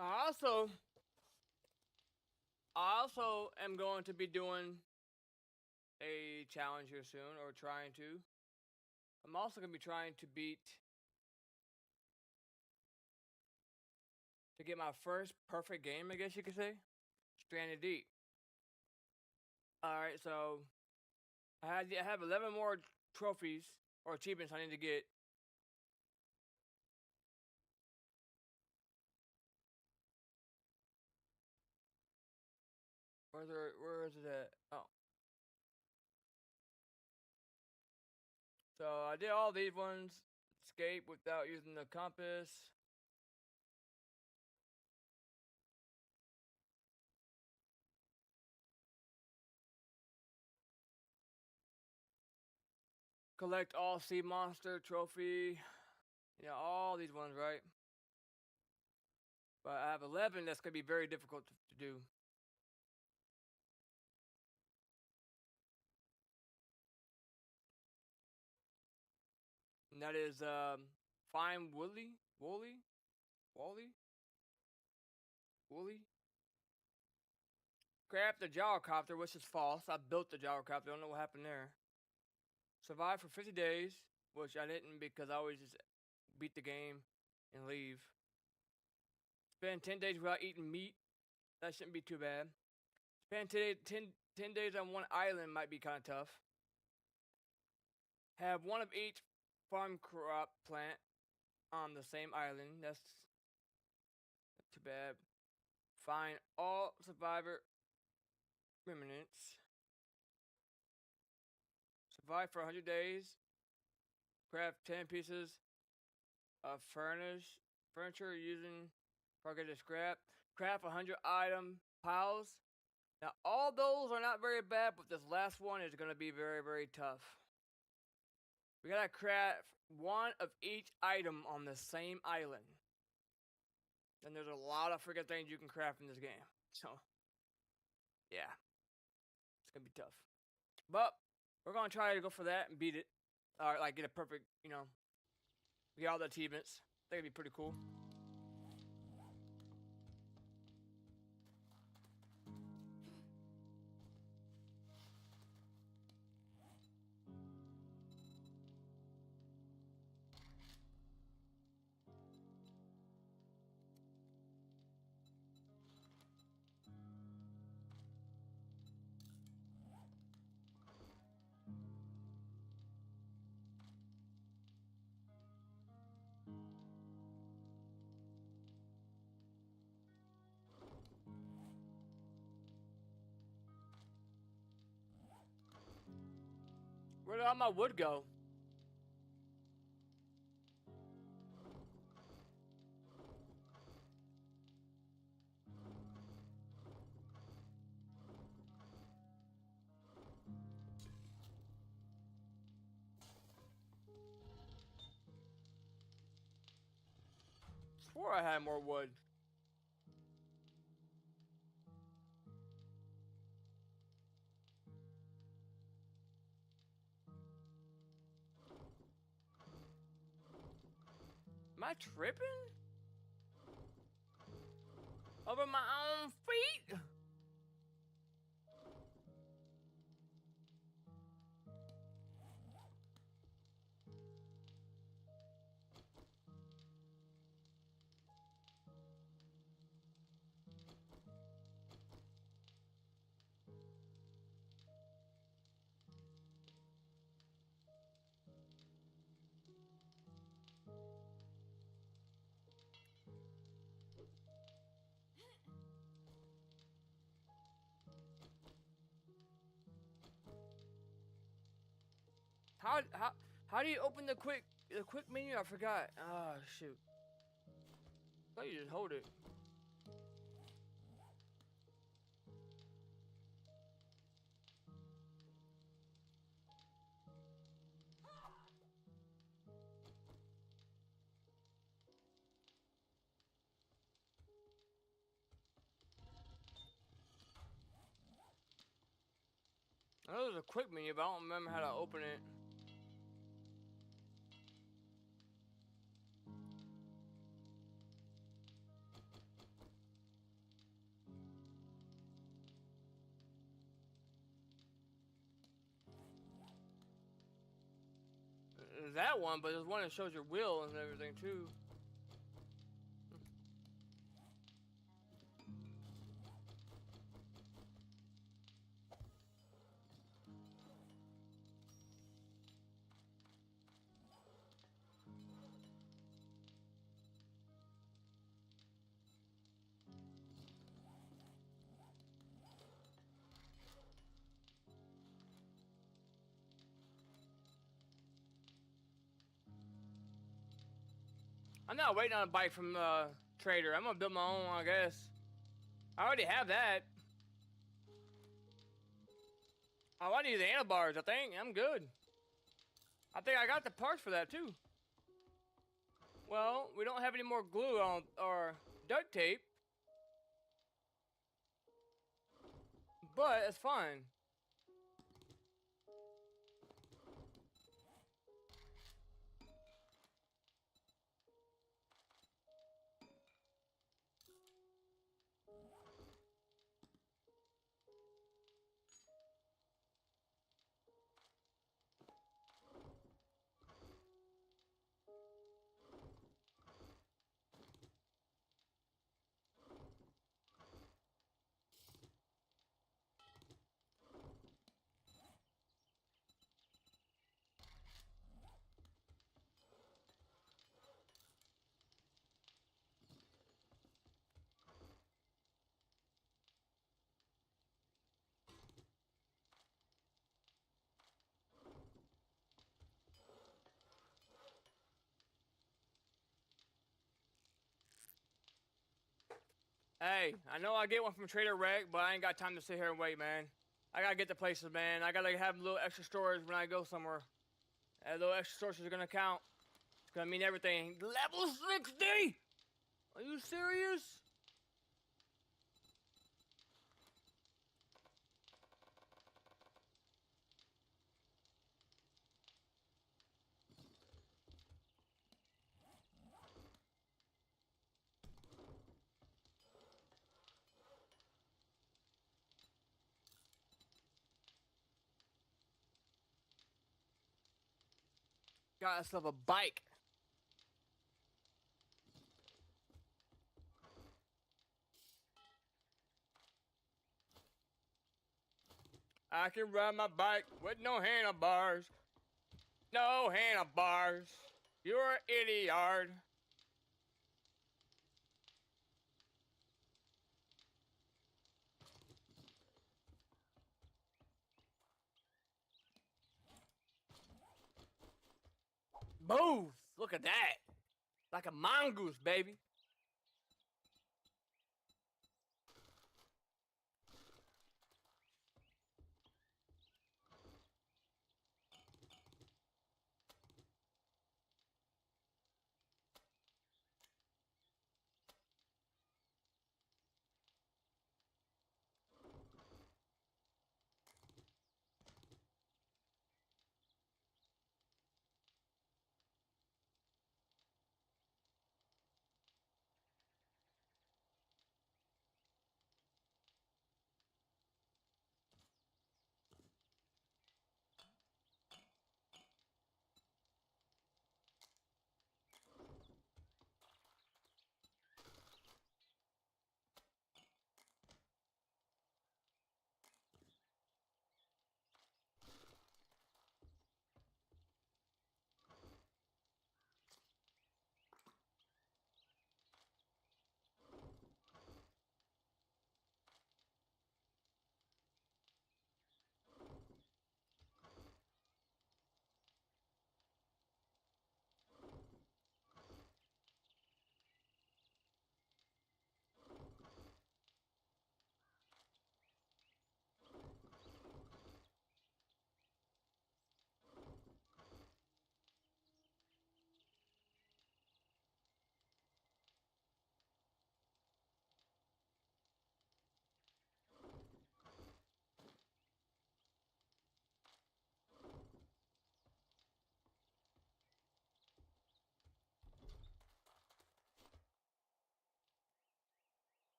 I also am going to be doing a challenge here soon, or trying to. I'm also going to be trying to get my first perfect game, I guess you could say. Stranded Deep. Alright, so I have 11 more trophies or achievements I need to get. Where is it at? Oh. So I did all these ones. Escape without using the compass. Collect all sea monster trophy. Yeah, all these ones, right? But I have 11 that's going to be very difficult to do. And that is find Wooly. Grab the gyrocopter, which is false. I built the gyrocopter. Don't know what happened there. Survive for 50 days, which I didn't because I always just beat the game and leave. Spend 10 days without eating meat. That shouldn't be too bad. Spend 10 days on one island might be kind of tough. Have one of each farm crop plant on the same island. That's not too bad. Find all survivor remnants. Survive for 100 days. Craft 10 pieces of furniture using targeted scrap. Craft 100 item piles. Now all those are not very bad, but this last one is going to be very, very tough. We gotta craft one of each item on the same island. And there's a lot of freaking things you can craft in this game. So, yeah. It's gonna be tough. But, we're gonna try to go for that and beat it. Or, like, get a perfect, you know, get all the achievements. I think it'd be pretty cool. Where did all my wood go? Swore I had more wood. Am I tripping? Over my own feet? How do you open the quick menu? I forgot. Ah, shoot. I thought you just hold it. I know there's a quick menu, but I don't remember how to open it. There's that one, but there's one that shows your wheel and everything too. I'm not waiting on a bike from Trader. I'm gonna build my own, I guess. I already have that. Oh, I need the handlebars, I think. I'm good. I think I got the parts for that too. Well, we don't have any more glue on or duct tape. But it's fine. Hey, I know I get one from Trader Rec, but I ain't got time to sit here and wait, man. I gotta get to places, man. I gotta have a little extra storage when I go somewhere. That little extra storage is gonna count. It's gonna mean everything. Level 60! Are you serious? Got myself a bike. I can ride my bike with no handlebars. No handlebars. You're an idiot. Move! Look at that. Like a mongoose, baby.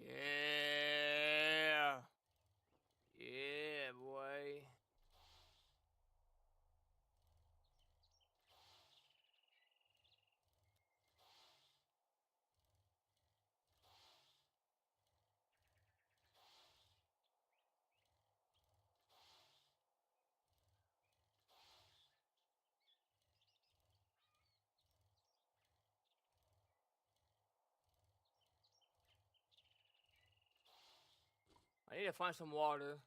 Yeah. Yeah, boy. I need to find some water.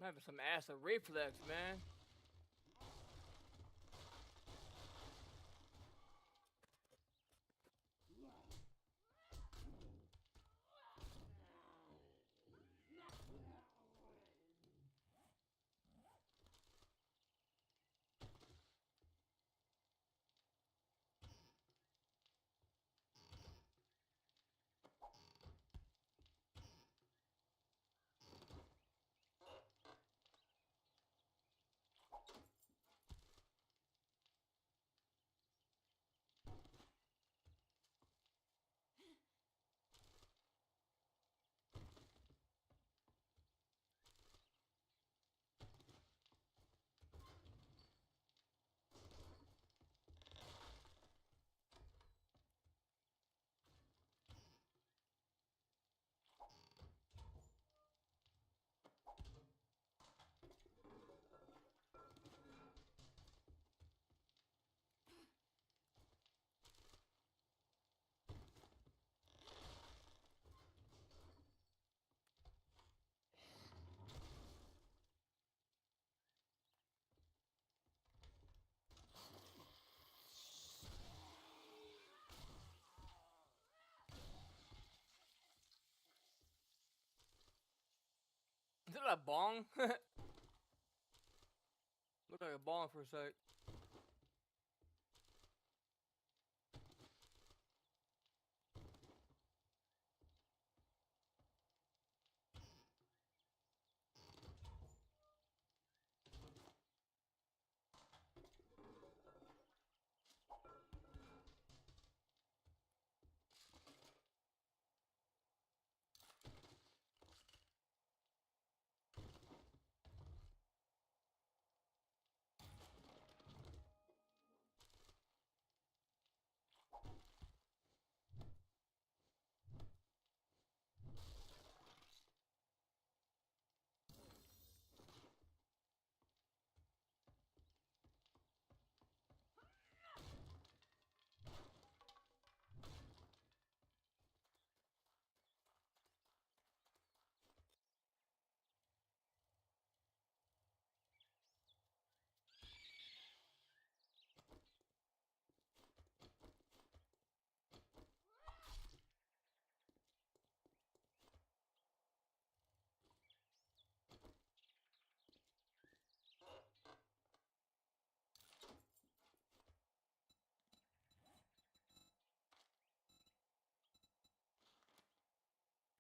I'm having some acid reflex, man. Is that a bong? Looked like a bong for a sec.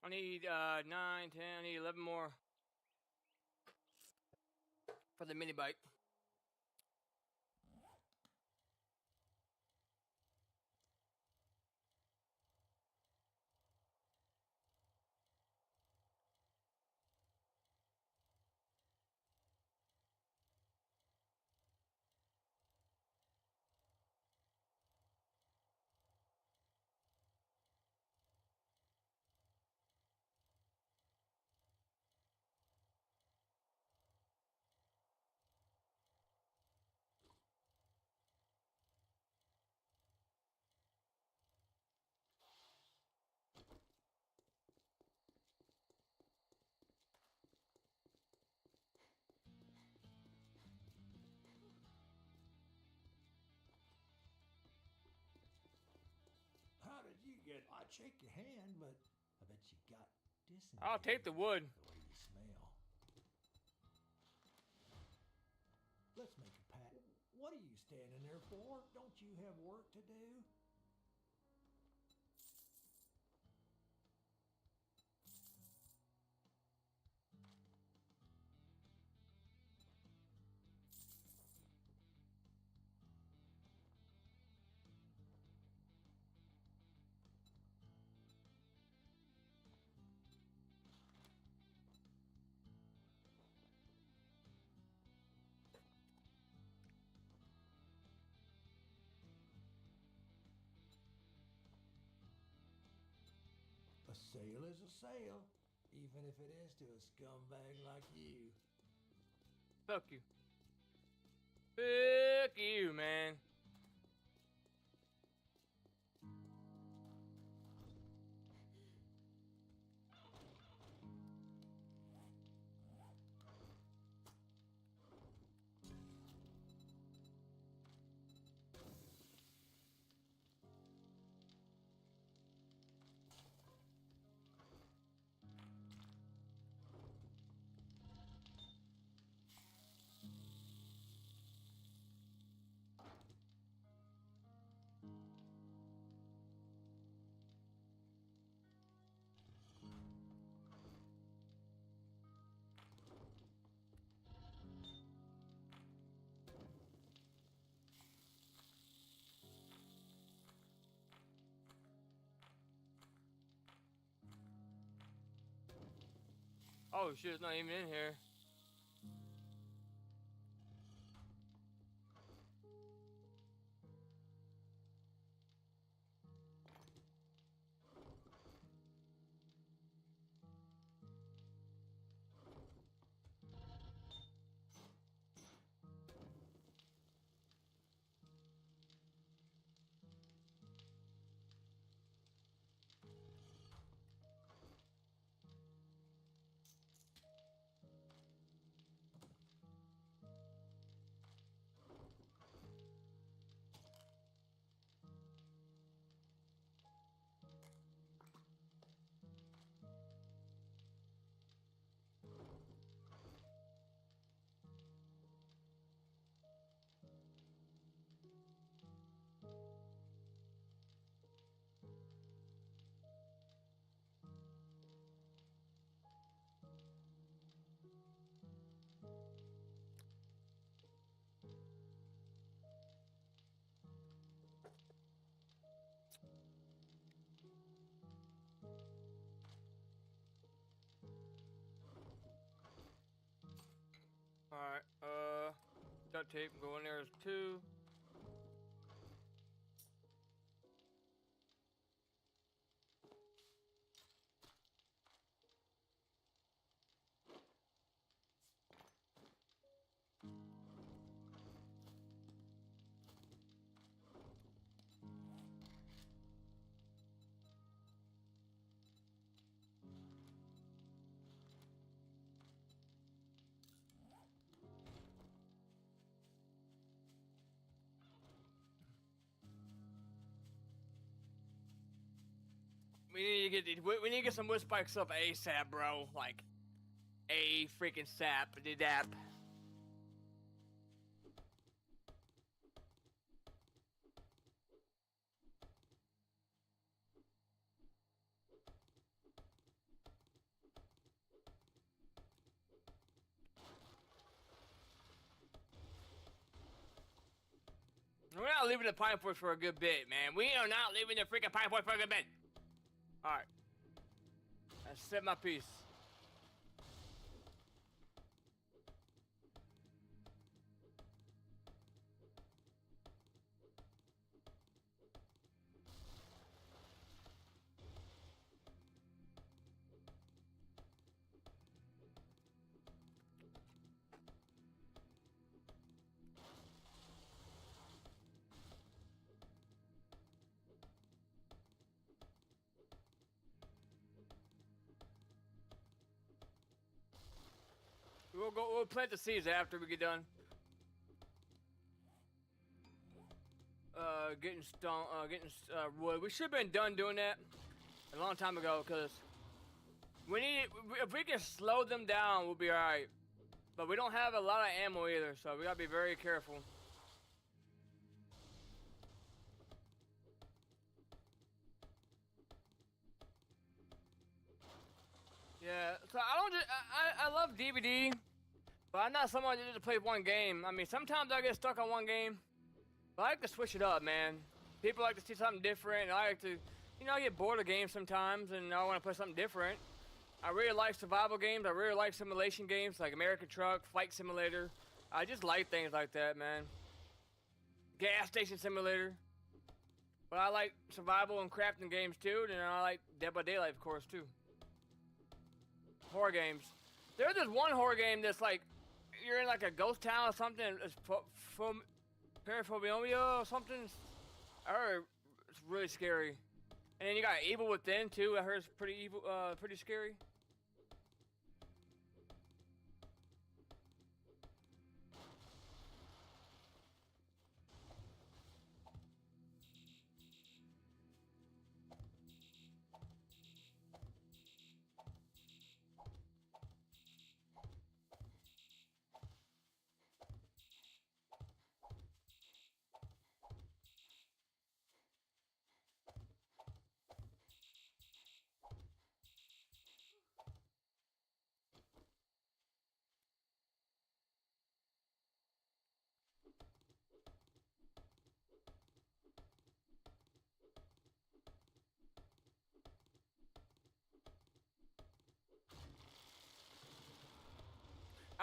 I need 9, 10, I need 11 more for the mini bike. How did you get? I'd shake your hand, but I bet you got dysentery. I'll take the wood. The way you smell. Let's make a pact. What are you standing there for? Don't you have work to do? A sale is a sale, even if it is to a scumbag like you. Fuck you. Fuck you, man. Oh shit, it's not even in here. Alright, duct tape, go in there as 2. We need to get some wood spikes up ASAP, bro. Like, a freaking sap, dap. We're not leaving the pine forest for a good bit, man. We are not leaving the freaking pine forest for a good bit. Alright. I said my piece. We'll plant the seeds after we get done. Getting wood. We should have been done doing that a long time ago, because if we can slow them down, we'll be alright. But we don't have a lot of ammo either, so we gotta be very careful. Yeah, so I love DVD, but I'm not someone that just plays one game. I mean, sometimes I get stuck on one game, but I like to switch it up, man. People like to see something different, and I like to, I get bored of games sometimes, and I want to play something different. I really like survival games. I really like simulation games, like American Truck, Flight Simulator. I just like things like that, man. Gas Station Simulator. But I like survival and crafting games, too, and I like Dead by Daylight, of course, too. Horror games. There's this one horror game that's like, you're in like a ghost town or something. It's paraphobia or something. I heard it's really scary. And then you got Evil Within too. I heard it's pretty evil, pretty scary.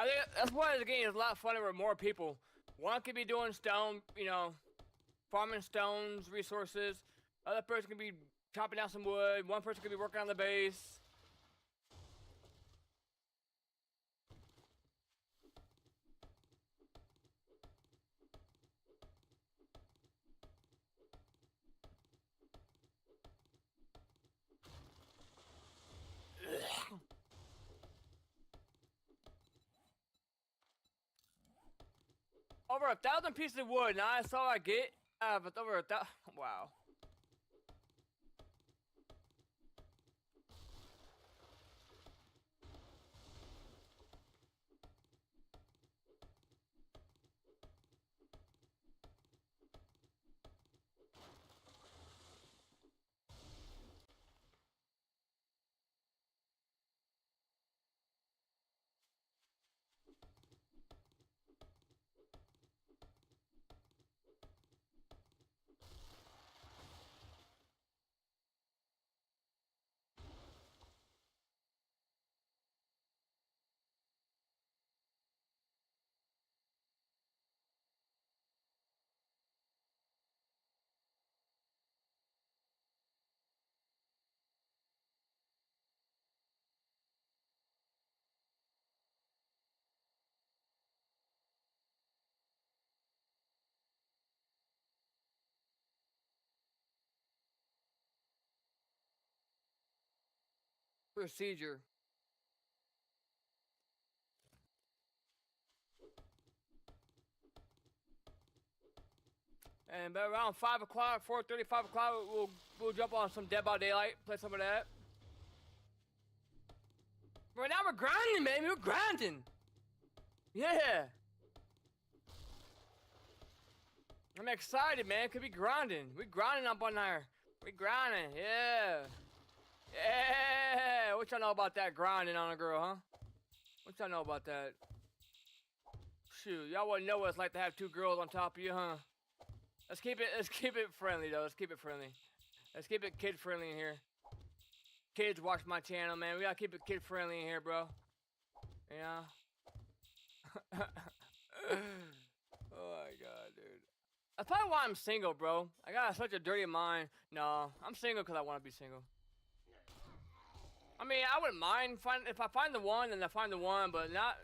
I think that's why the game is a lot funner with more people. One could be doing stone, you know, farming stones, resources. Other person could be chopping down some wood. One person could be working on the base. Over 1,000 pieces of wood. Now that's all I get. But over 1,000. Wow. Procedure. And by around 5 o'clock, 4:30, 5 o'clock, we'll jump on some Dead by Daylight, play some of that. Right now we're grinding, baby. We're grinding. Yeah. I'm excited, man. Could be grinding. We grinding up on there. We grinding. Yeah. Yeah. What y'all know about that grinding on a girl, huh? What y'all know about that? Shoot, y'all wouldn't know what it's like to have two girls on top of you, huh? Let's keep it friendly though. Let's keep it friendly. Let's keep it kid friendly in here. Kids watch my channel, man. We gotta keep it kid friendly in here, bro. Yeah. Oh my god, dude. That's probably why I'm single, bro. I got such a dirty mind. No, I'm single because I want to be single. I mean, I wouldn't mind if I find the one, then I find the one, but not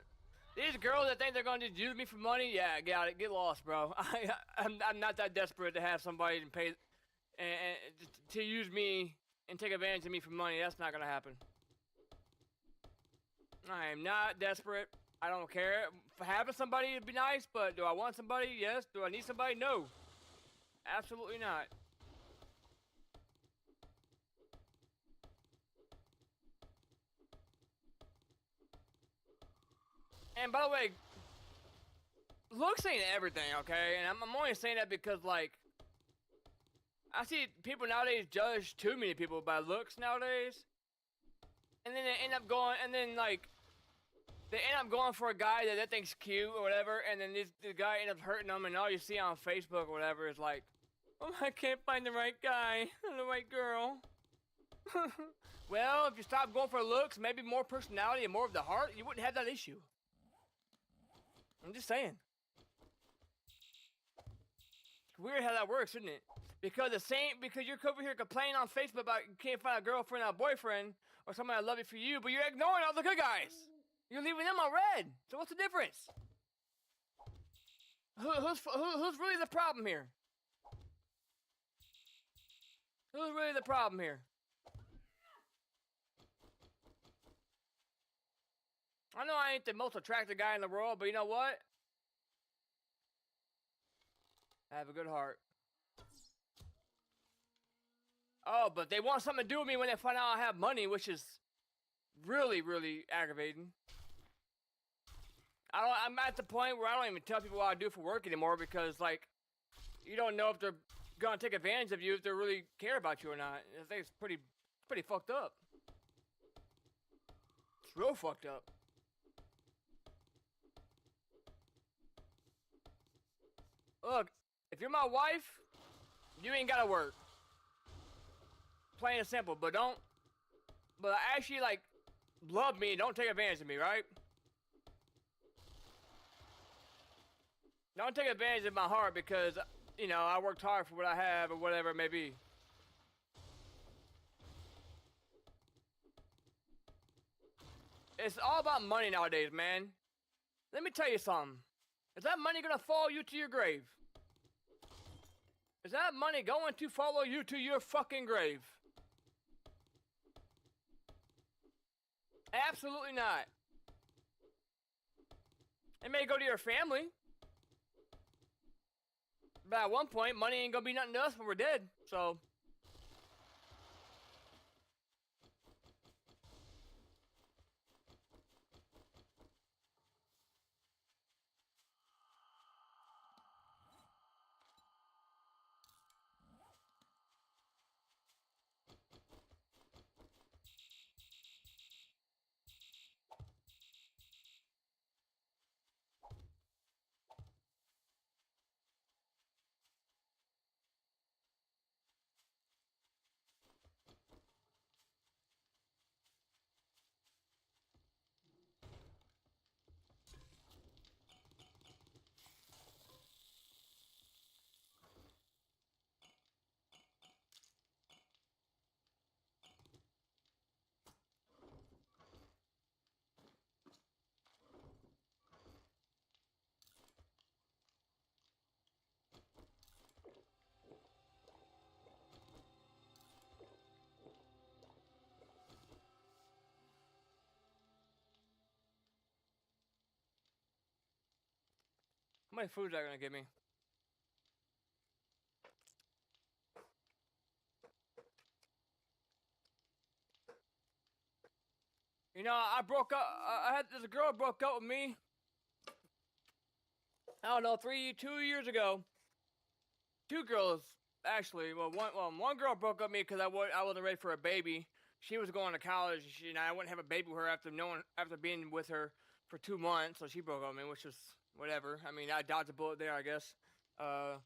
these girls that think they're gonna just use me for money. Yeah, get lost, bro. I'm not that desperate to have somebody to pay and to use me and take advantage of me for money. That's not gonna happen. I am not desperate. I don't care. Having somebody would be nice, but do I want somebody? Yes. Do I need somebody? No. Absolutely not. And by the way, looks ain't everything, okay? And I'm only saying that because, like, I see people nowadays judge too many people by looks nowadays. And then they end up going, and then, like, they end up going for a guy that they think's cute or whatever, and then the guy ends up hurting them, and all you see on Facebook or whatever is like, oh, I can't find the right guy, or the right girl. Well, if you stop going for looks, maybe more personality and more of the heart, you wouldn't have that issue. I'm just saying. It's weird how that works, isn't it? Because you're over here complaining on Facebook about you can't find a girlfriend or a boyfriend or somebody that love you for you, but you're ignoring all the good guys. You're leaving them on red. So what's the difference? Who's really the problem here? Who's really the problem here? I know I ain't the most attractive guy in the world, but you know what? I have a good heart. Oh, but they want something to do with me when they find out I have money, which is really, really aggravating. I'm at the point where I don't even tell people what I do for work anymore because, like, you don't know if they're gonna take advantage of you, if they really care about you or not. I think it's pretty fucked up. It's real fucked up. Look, if you're my wife, you ain't gotta work. Plain and simple, but actually, like, love me, don't take advantage of me, right? Don't take advantage of my heart because, you know, I worked hard for what I have or whatever it may be. It's all about money nowadays, man. Let me tell you something. Is that money gonna follow you to your grave? Is that money going to follow you to your fucking grave? Absolutely not. It may go to your family. But at one point, money ain't gonna be nothing to us when we're dead, so. How many foods are they gonna give me? You know, I broke up. I had this girl broke up with me. I don't know, 2 years ago. Two girls, actually. Well, one girl broke up with me because I wasn't ready for a baby. She was going to college, and I wouldn't have a baby with her after being with her for 2 months. So she broke up with me, which was whatever. I mean, I dodged a bullet there, I guess. The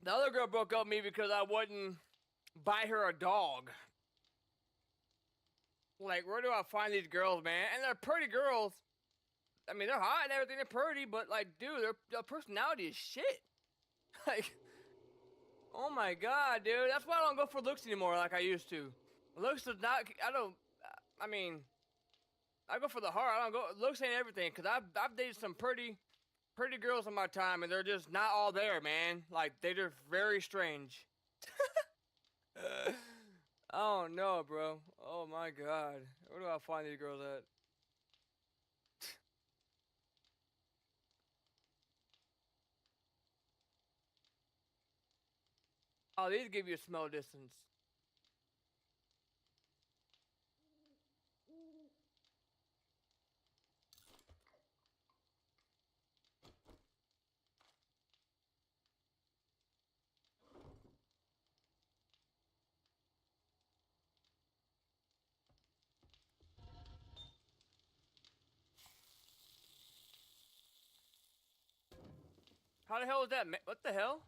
other girl broke up with me because I wouldn't buy her a dog. Like, where do I find these girls, man? And they're pretty girls. I mean, they're hot and everything. They're pretty, but like, dude, their personality is shit. Like, oh my god, dude. That's why I don't go for looks anymore like I used to. Looks is not. I mean, I go for the heart. I don't go. Looks ain't everything. Cause I've dated some pretty girls in my time, and they're just not all there, man. Like, they're just very strange. Oh no, bro. Oh my god. Where do I find these girls at? Oh, these give you a smell distance. How the hell is that? What the hell?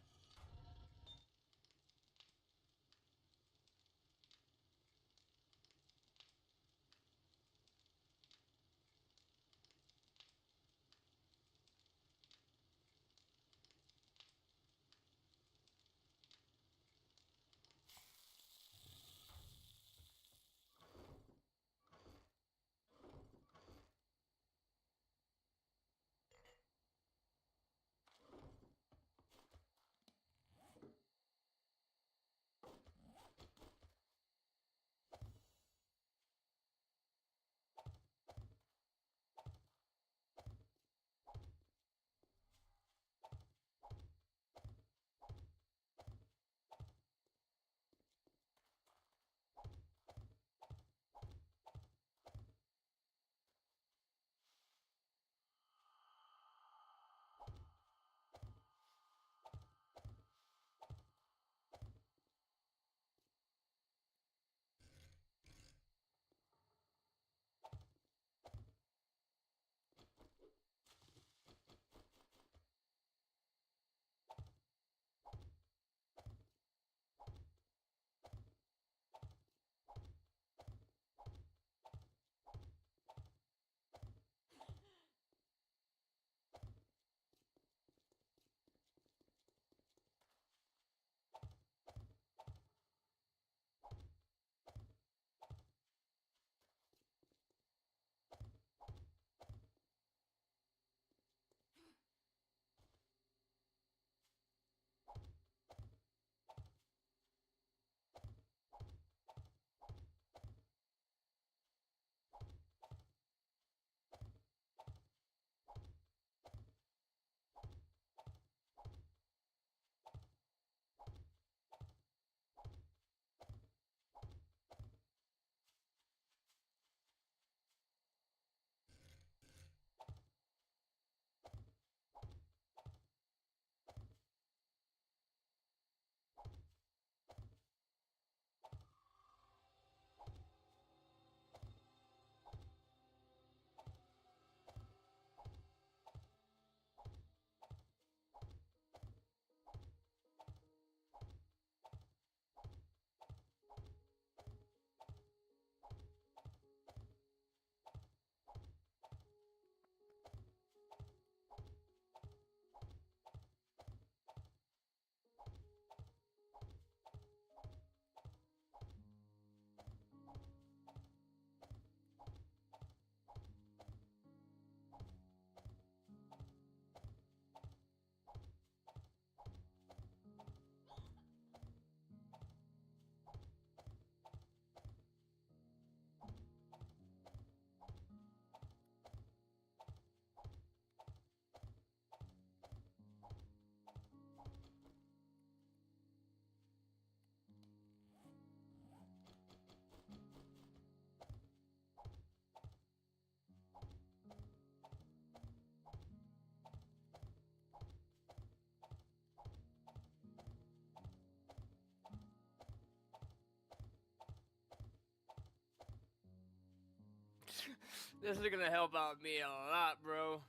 This is gonna help out me a lot, bro.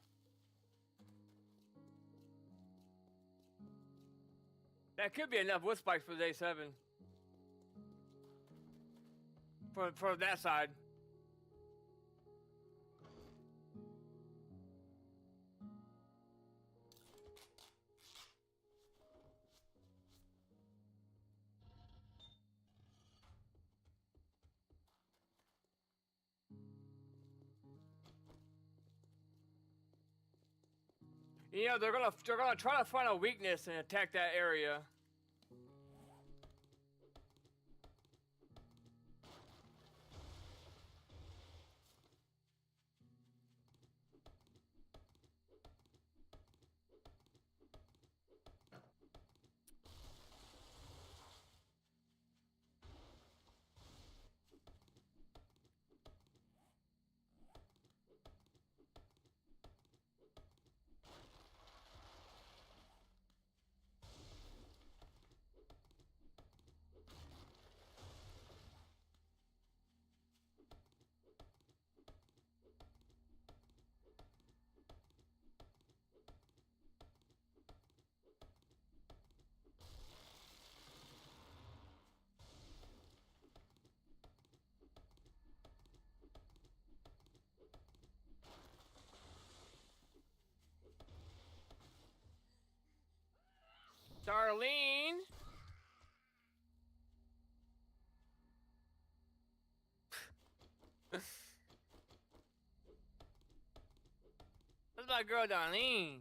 That could be enough wood spikes for day 7. For that side. You know, they're gonna try to find a weakness and attack that area. Darlene. That's my girl, Darlene.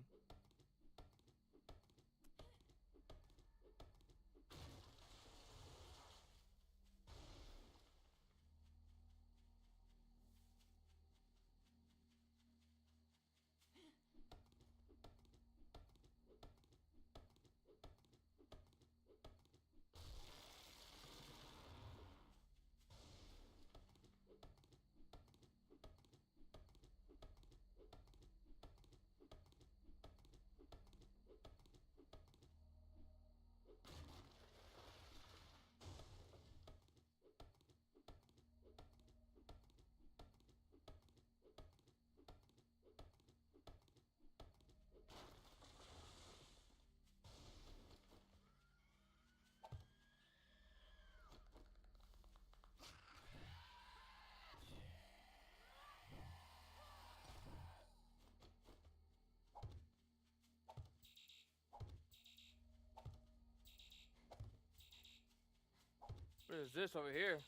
What is this over here?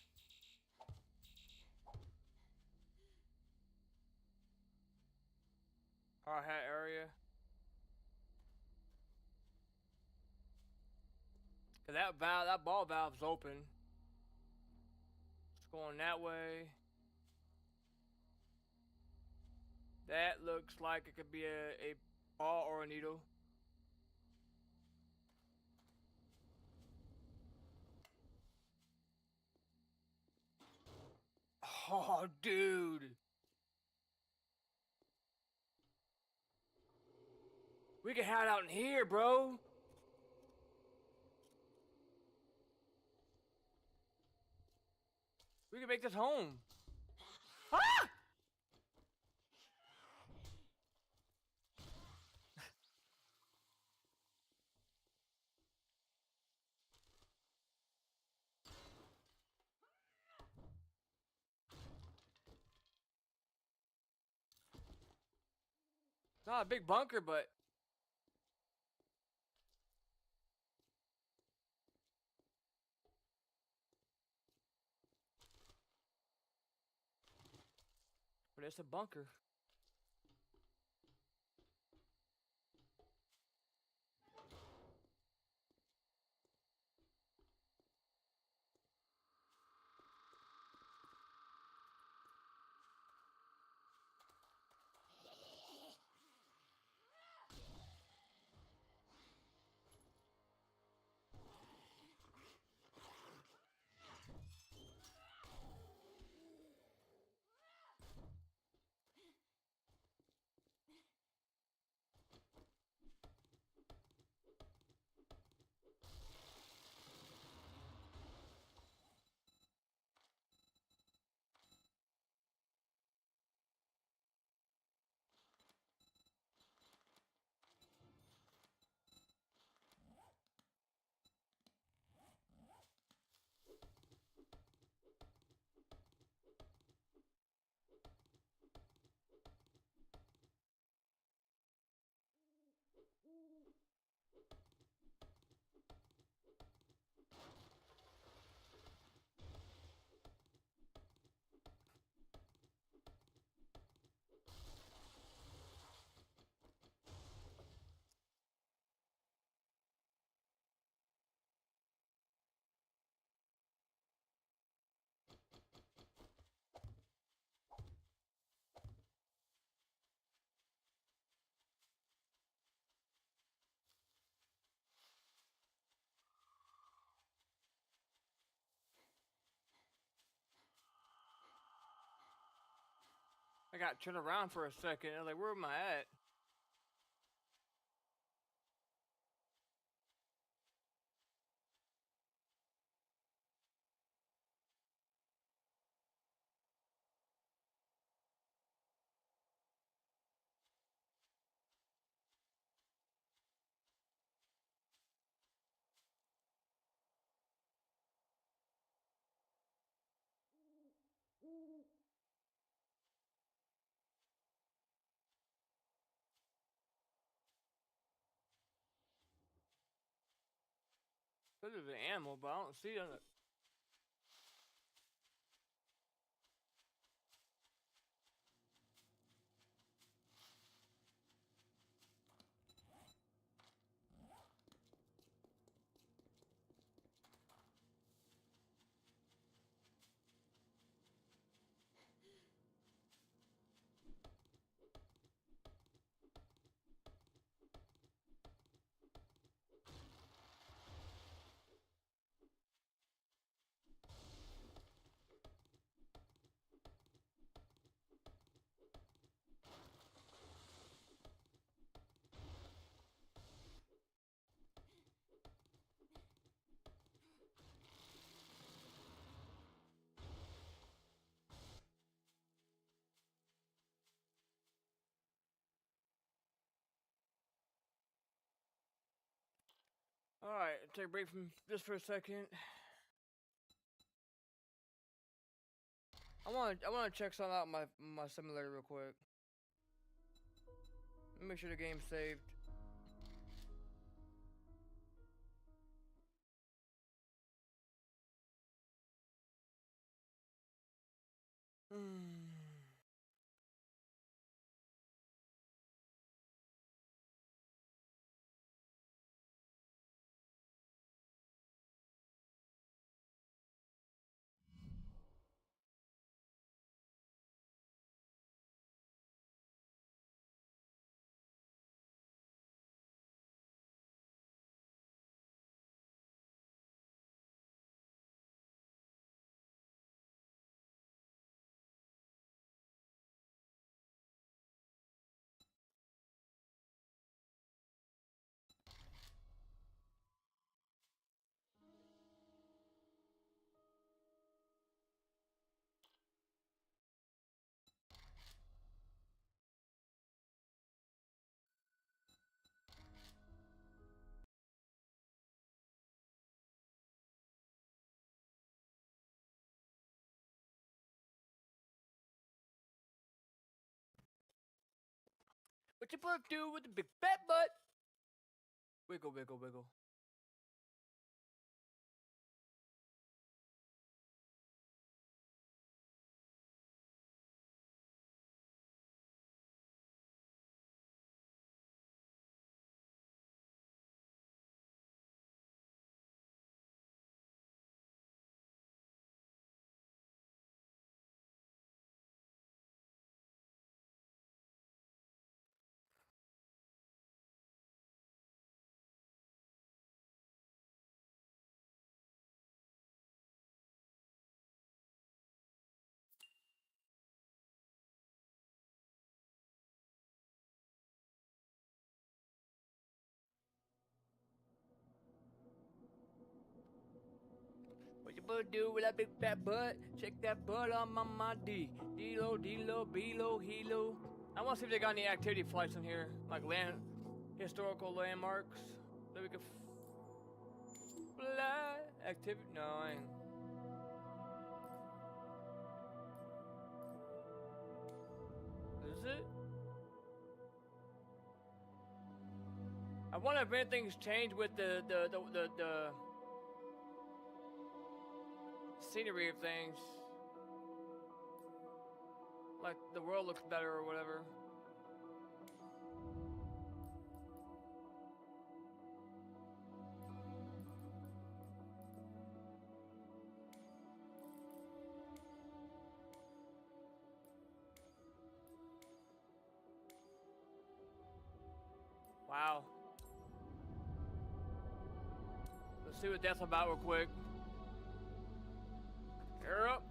Hard hat area. Cause that ball valve's open. It's going that way. That looks like it could be a ball or a needle. Oh, dude. We can hide out in here, bro. We can make this home. Ah! Not a big bunker, but it's a bunker. I got turned around for a second. I was like, where am I at? This is an animal, but I don't see it. Alright, take a break from this for a second. I wanna check something out my simulator real quick. Let me make sure the game's saved. What you supposed to do with the big fat butt? Wiggle, wiggle, wiggle. What you supposed to do with that big fat butt? Check that butt on my D. D-lo, D-lo, B-lo, he-lo. I want to see if they got any activity flights in here. Like historical landmarks. That we could fly. Activity? No, I ain't. Is it? I wonder if anything's changed with the scenery of things. Like the world looks better or whatever. Wow. Let's see what that's about real quick. Air up.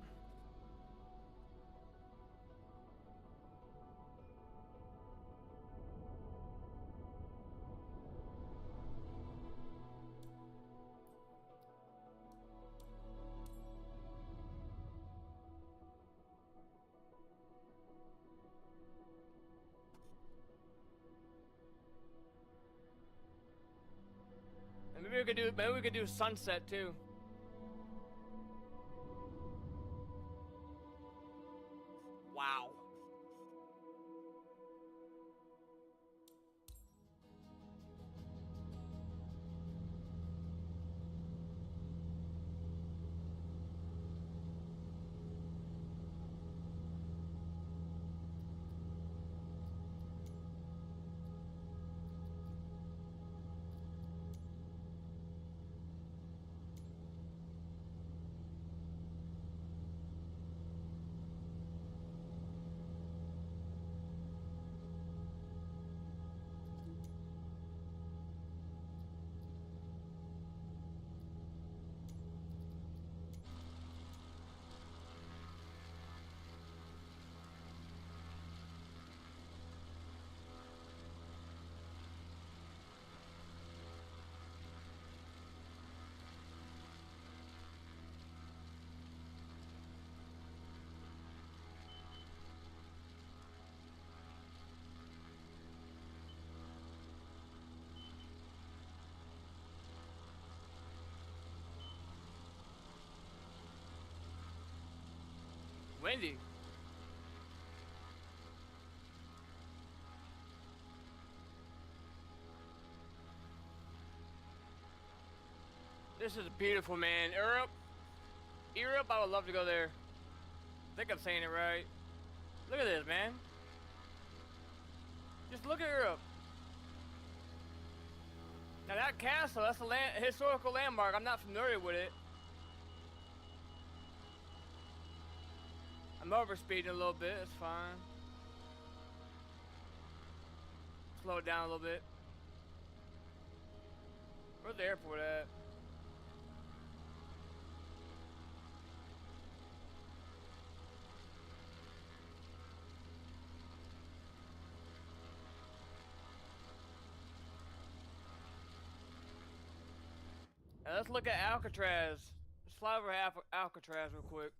And maybe we could do sunset too. Wow. Windy. This is beautiful, man. Europe, I would love to go there. I think I'm saying it right. Look at this, man. Just look at Europe. Now that castle, that's a historical landmark. I'm not familiar with it. I'm overspeeding a little bit, it's fine. Slow it down a little bit. Where's the airport at? Now let's look at Alcatraz. Let's fly over Alcatraz real quick.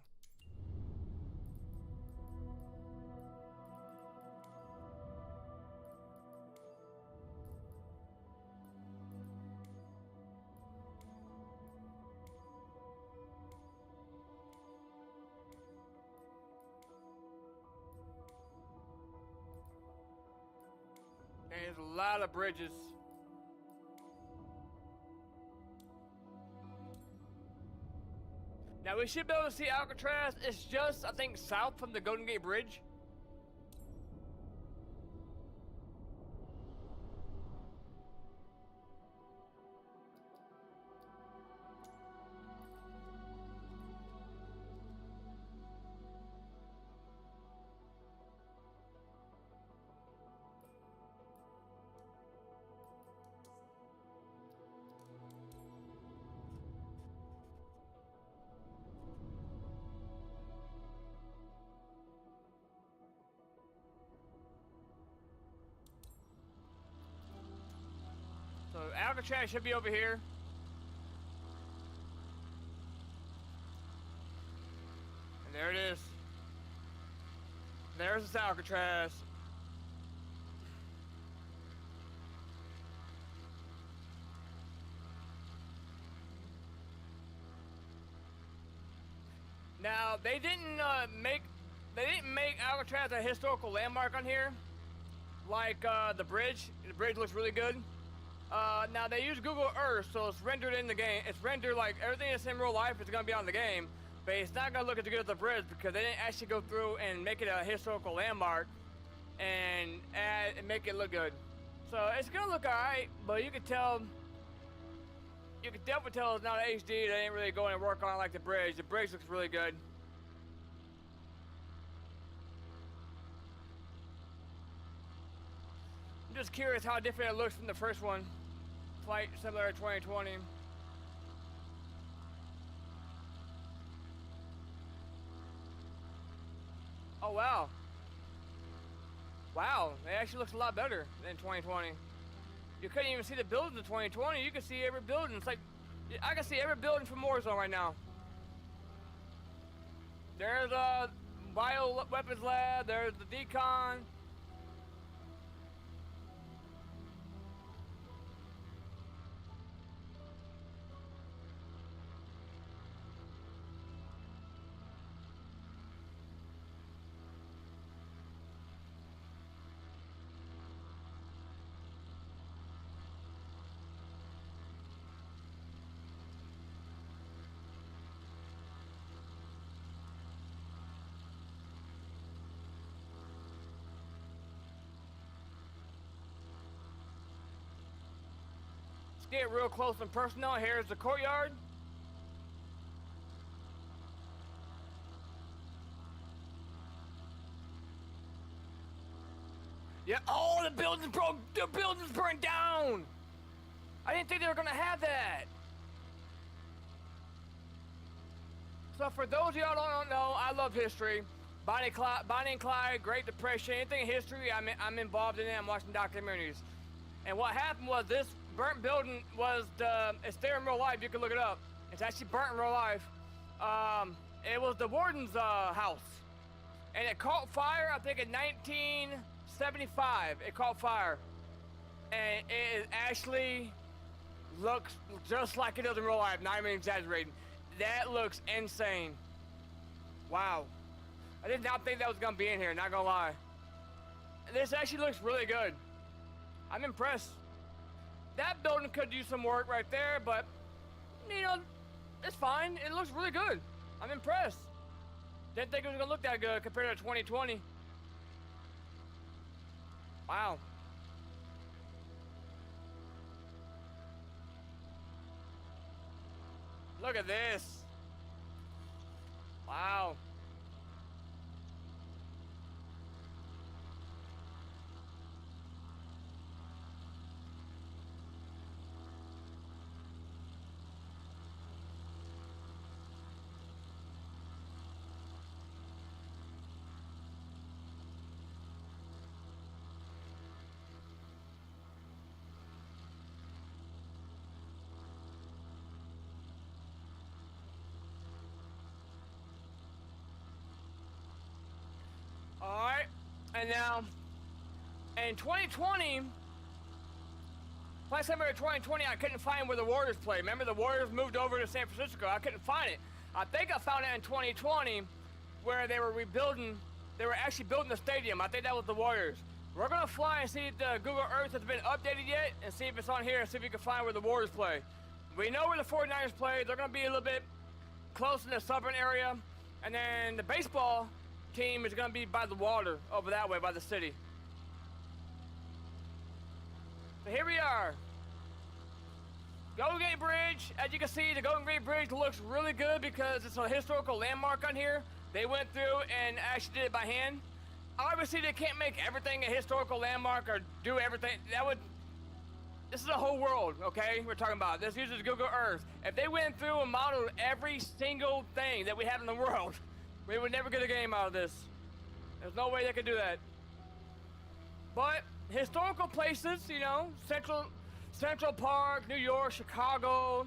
And there's a lot of bridges. Now we should be able to see Alcatraz. It's just, I think, south from the Golden Gate Bridge. So Alcatraz should be over here. And there it is. There's the Alcatraz. Now they didn't make Alcatraz a historical landmark on here, like the bridge. The bridge looks really good. Now they use Google Earth, so it's rendered in the game. It's rendered like everything that's in real life is gonna be on the game, but it's not gonna look as good as the bridge because they didn't actually go through and make it a historical landmark and add and make it look good. So it's gonna look alright, but you can tell. You can definitely tell it's not HD. They didn't really go in and work on it like the bridge. The bridge looks really good. I'm just curious how different it looks from the first one. Flight Simulator 2020. Oh wow. Wow, it actually looks a lot better than 2020. You couldn't even see the buildings in 2020. You can see every building. It's like, I can see every building from Warzone right now. There's a bioweapons lab. There's the decon. Get real close and personal. Here's the courtyard. Yeah. Oh, the building's broke. The building's burned down. I didn't think they were gonna have that. So for those of y'all who don't know, I love history. Bonnie and Clyde, Great Depression, anything history, I'm involved in it. I'm watching documentaries. And what happened was this burnt building was it's there in real life. You can look it up. It's actually burnt in real life. It was the warden's house, and it caught fire. I think in 1975, it caught fire, and it actually looks just like it does in real life. Not even exaggerating. That looks insane. Wow. I did not think that was gonna be in here. Not gonna lie. This actually looks really good. I'm impressed. That building could use some work right there, but, you know, it's fine. It looks really good. I'm impressed. Didn't think it was gonna look that good compared to 2020. Wow. Look at this. Wow. Alright, and now, in 2020, last time we were in 2020, I couldn't find where the Warriors play. Remember, the Warriors moved over to San Francisco. I couldn't find it. I think I found it in 2020, where they were rebuilding, they were actually building the stadium. I think that was the Warriors. We're gonna fly and see if the Google Earth has been updated yet, and see if it's on here, and see if we can find where the Warriors play. We know where the 49ers play. They're gonna be a little bit close in the southern area, and then the baseball team is gonna be by the water over that way by the city. So here we are. Golden Gate Bridge. As you can see, the Golden Gate Bridge looks really good because it's a historical landmark on here. They went through and actually did it by hand. Obviously, they can't make everything a historical landmark or do everything. This is a whole world, okay? We're talking about. This uses Google Earth. If they went through and modeled every single thing that we have in the world, we would never get a game out of this. There's no way they could do that. But historical places, you know, Central Park, New York, Chicago.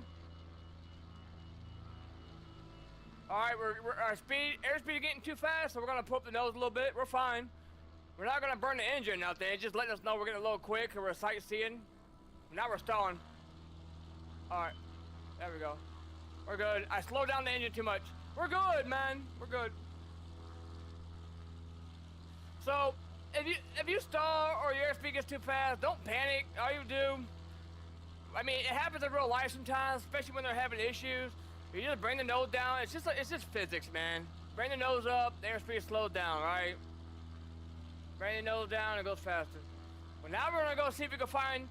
All right, our airspeed is getting too fast, so we're gonna pull up the nose a little bit. We're fine. We're not gonna burn the engine or nothing. It's just letting us know we're getting a little quick and we're sightseeing. Now we're stalling. All right, there we go. We're good. I slowed down the engine too much. We're good, man. We're good. So, if you stall or your airspeed gets too fast, don't panic. All you do I mean, it happens in real life sometimes, especially when they're having issues. You just bring the nose down. It's just physics, man. Bring the nose up, the airspeed slows down, right? Bring the nose down, it goes faster. Well, now we're gonna go see if we can find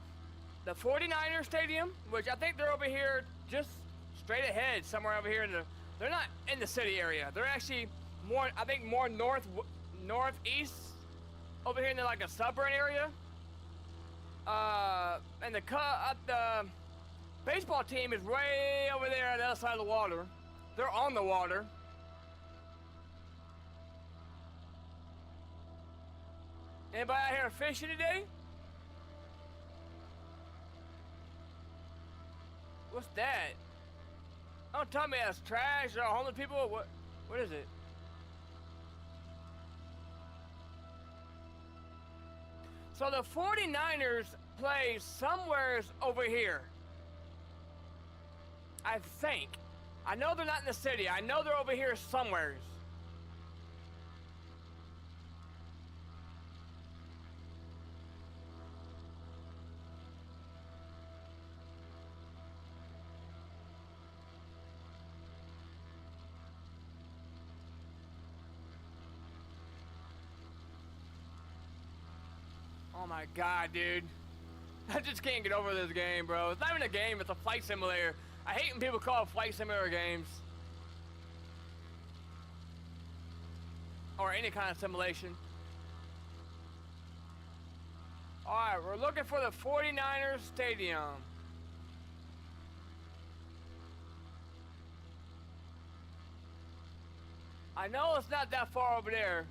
the 49ers Stadium, which I think they're over here, just straight ahead, somewhere over here. They're not in the city area. They're actually more, I think, more northeast, over here in like a suburban area. And the baseball team is way over there on the other side of the water. They're on the water. Anybody out here fishing today? What's that? Don't tell me that's trash or homeless people. What is it? So the 49ers play somewhere over here. I think. I know they're not in the city. I know they're over here somewhere. Oh my god, dude. I just can't get over this game, bro. It's not even a game, it's a flight simulator. I hate when people call flight simulator games. Or any kind of simulation. Alright, we're looking for the 49ers Stadium. I know it's not that far over there.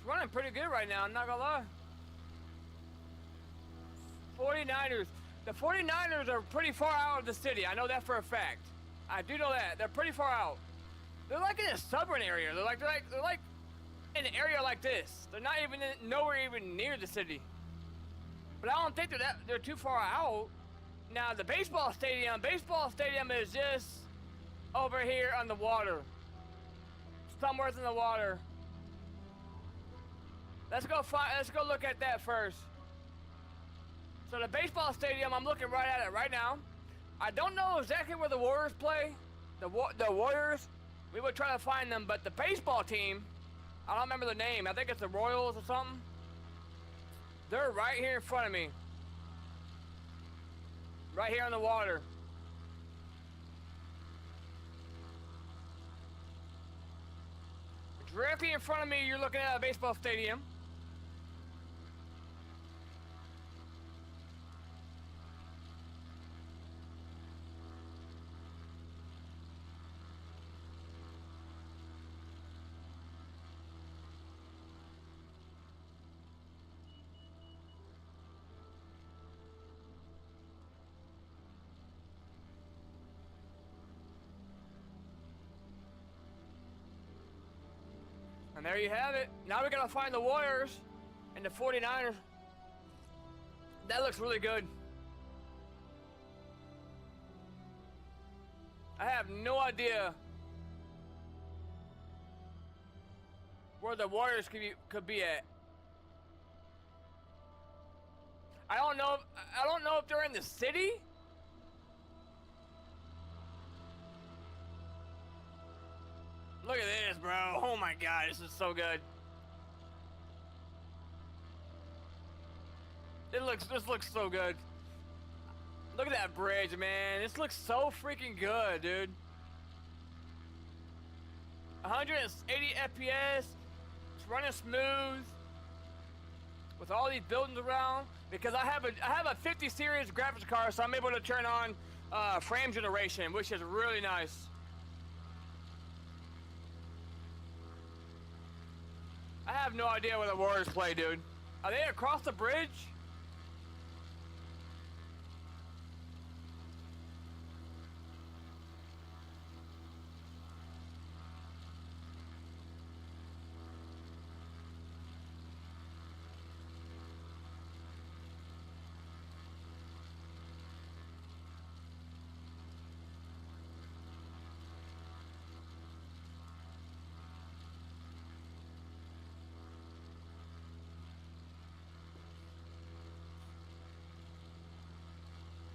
Running pretty good right now, I'm not gonna lie. 49ers. The 49ers are pretty far out of the city. I know that for a fact. I do know that. They're pretty far out. They're like in a suburban area. They're like in an area like this. They're not even nowhere even near the city. But I don't think they're too far out. Now the baseball stadium is just over here on the water. Somewhere in the water. Let's go look at that first. So the baseball stadium, I'm looking right at it right now. I don't know exactly where the Warriors play. The Warriors, we would try to find them, but the baseball team, I don't remember the name. I think it's the Royals or something. They're right here in front of me. Right here on the water. Directly in front of me, you're looking at a baseball stadium. And there you have it. Now we gotta find the Warriors and the 49ers. That looks really good. I have no idea where the Warriors could be at. I don't know if they're in the city. Look at this, bro. Oh my god, this is so good. This looks so good. Look at that bridge, man. This looks so freaking good, dude. 180 FPS. It's running smooth. With all these buildings around. Because I have a 50 series graphics card, so I'm able to turn on frame generation, which is really nice. I have no idea where the Warriors play, dude. Are they across the bridge?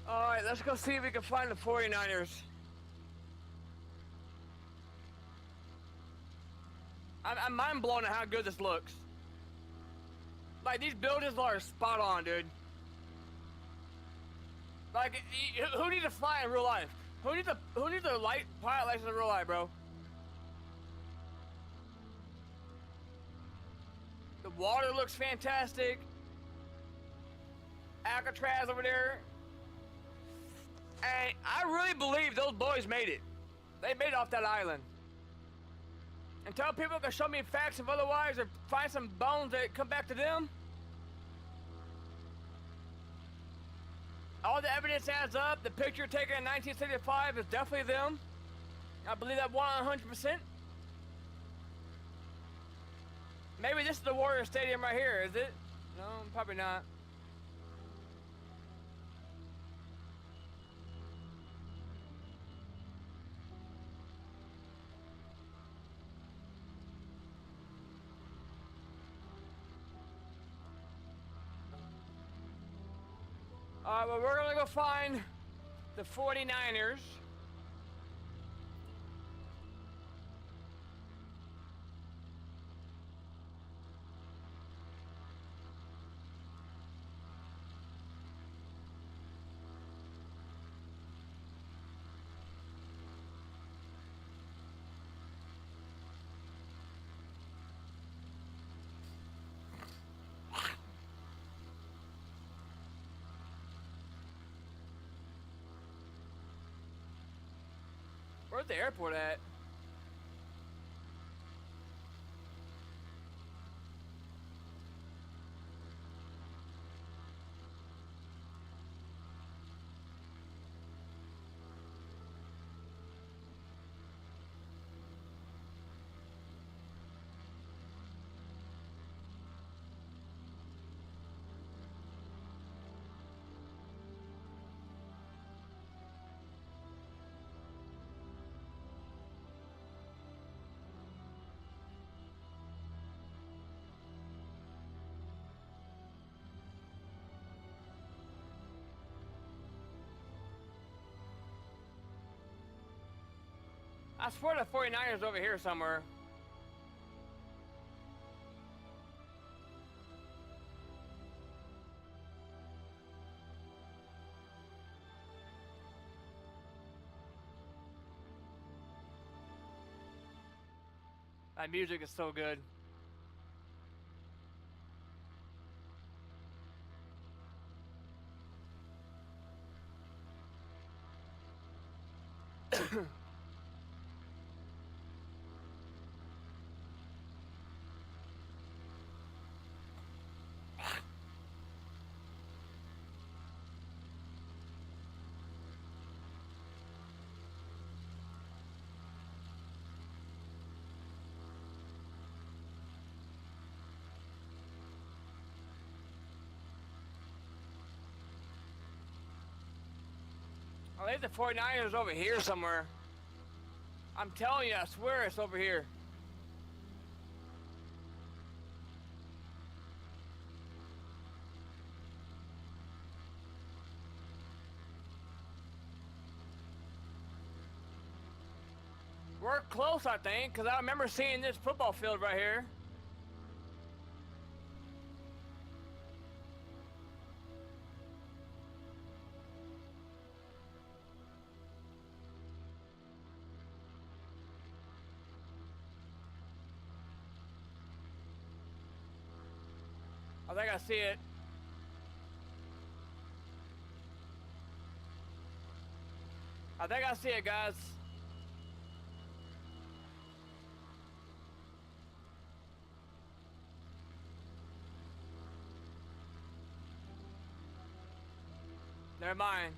Alright, let's go see if we can find the 49ers. I'm mind blown at how good this looks. Like, these buildings are spot on, dude. Like, who needs to fly in real life? Who needs a pilot license in real life, bro? The water looks fantastic. Alcatraz over there. And I really believe those boys made it. They made it off that island. Until people can show me facts of otherwise or find some bones that come back to them. All the evidence adds up. The picture taken in 1975 is definitely them. I believe that 100%. Maybe this is the Warrior Stadium right here, is it? No, probably not. Alright, well, we're gonna go find the 49ers. Where's the airport at? I swear the 49ers over here somewhere. That music is so good. I think the 49ers over here somewhere. I'm telling you, I swear it's over here. We're close, I think, because I remember seeing this football field right here. I think I see it. I think I see it, guys. Never mind.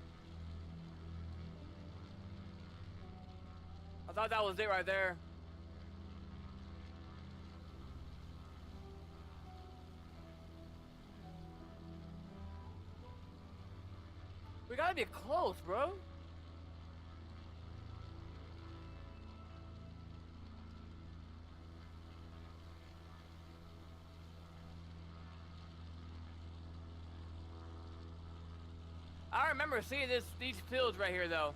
I thought that was it right there. We gotta be close, bro. I remember seeing these fields right here, though.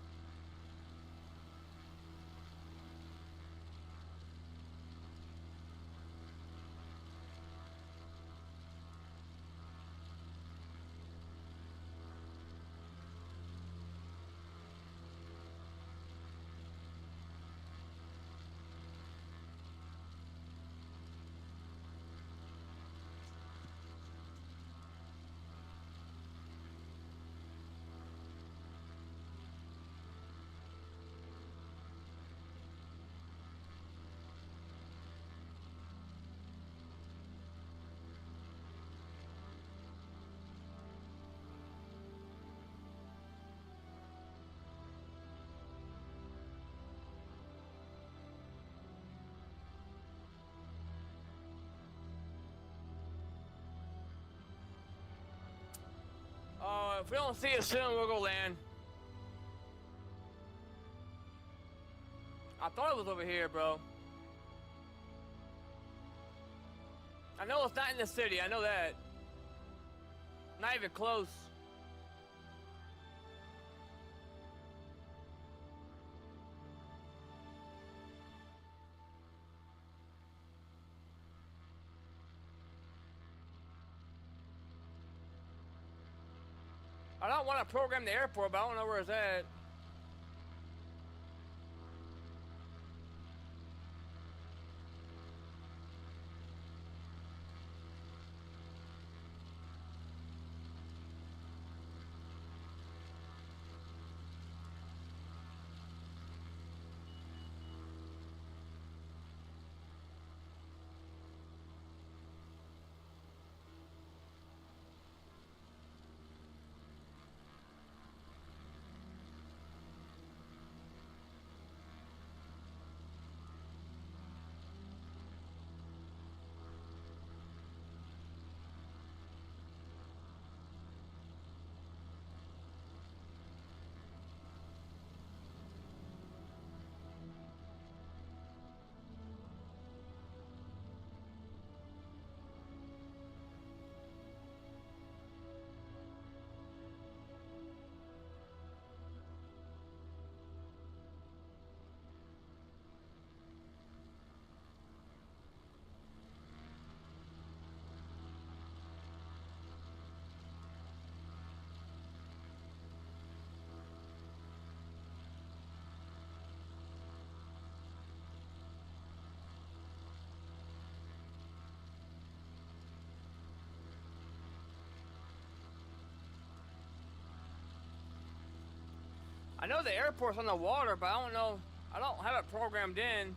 If we don't see it soon, we'll go land. I thought it was over here, bro. I know it's not in the city, I know that. Not even close. I don't want to program the airport, but I don't know where it's at. I know the airport's on the water, but I don't know. I don't have it programmed in.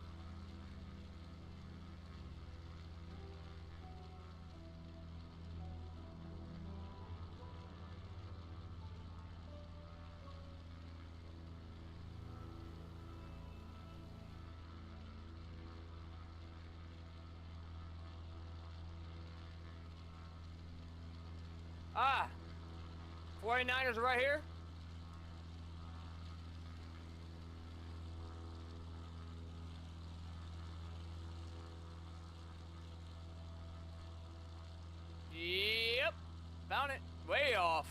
Ah, 49ers right here. Yep, found it. Way off.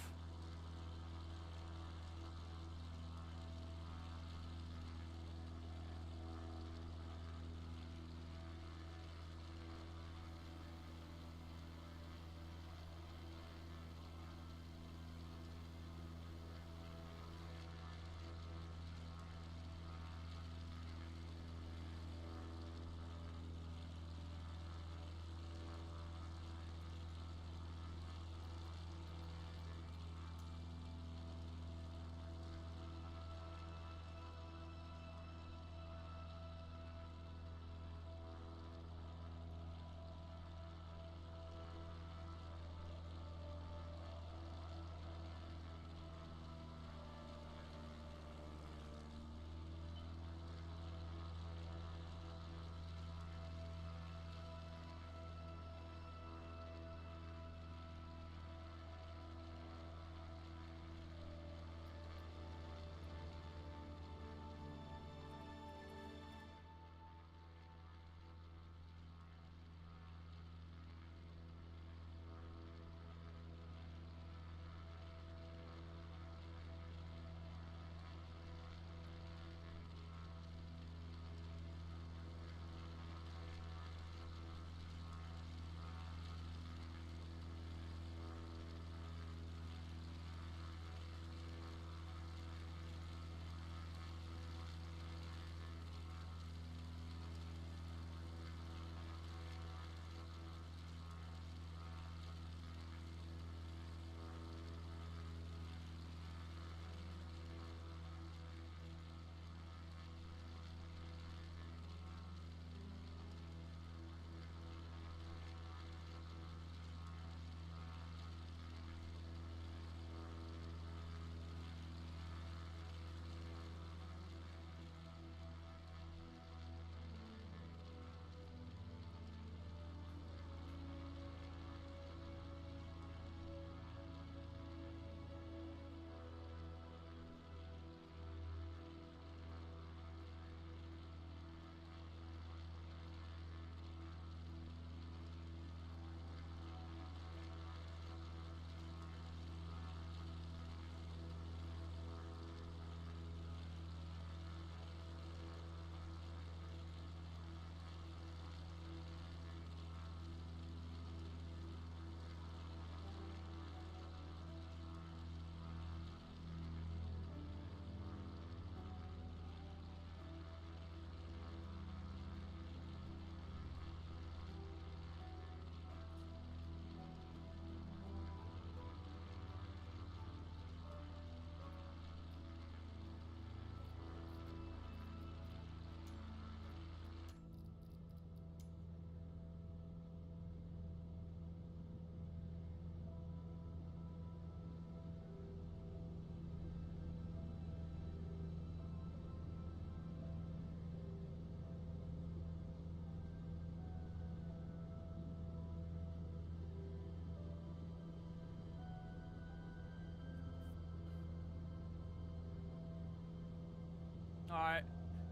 Alright.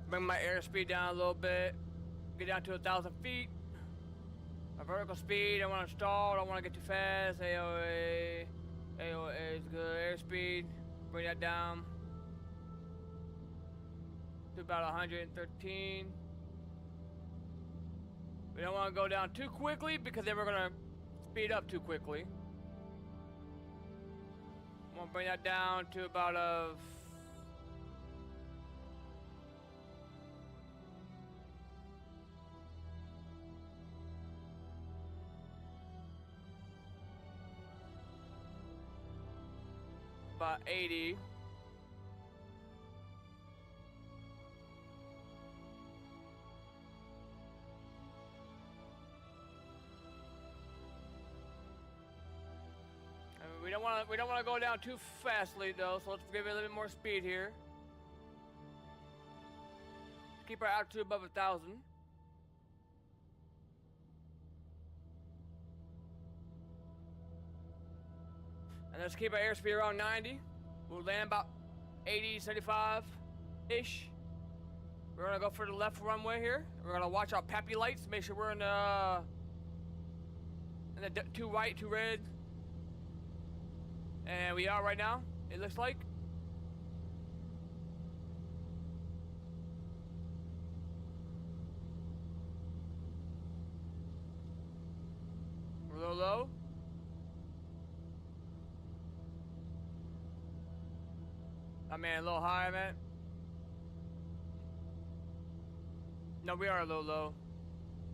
Bring my airspeed down a little bit. Get down to 1,000 feet. My vertical speed, I want to stall, I don't want to get too fast. AOA. AOA is good. Airspeed. Bring that down. To about 113. We don't want to go down too quickly because then we're going to speed up too quickly. I'm going to bring that down to about a... about 80. We don't want to go down too fastly though, so let's give it a little bit more speed here. Keep our altitude above 1,000. And let's keep our airspeed around 90. We'll land about 80, 75-ish. We're gonna go for the left runway here. We're gonna watch our PAPI lights, make sure we're in the two white, two red. And we are right now, it looks like. We're a little low. I mean, a little high, man. No, we are a little low.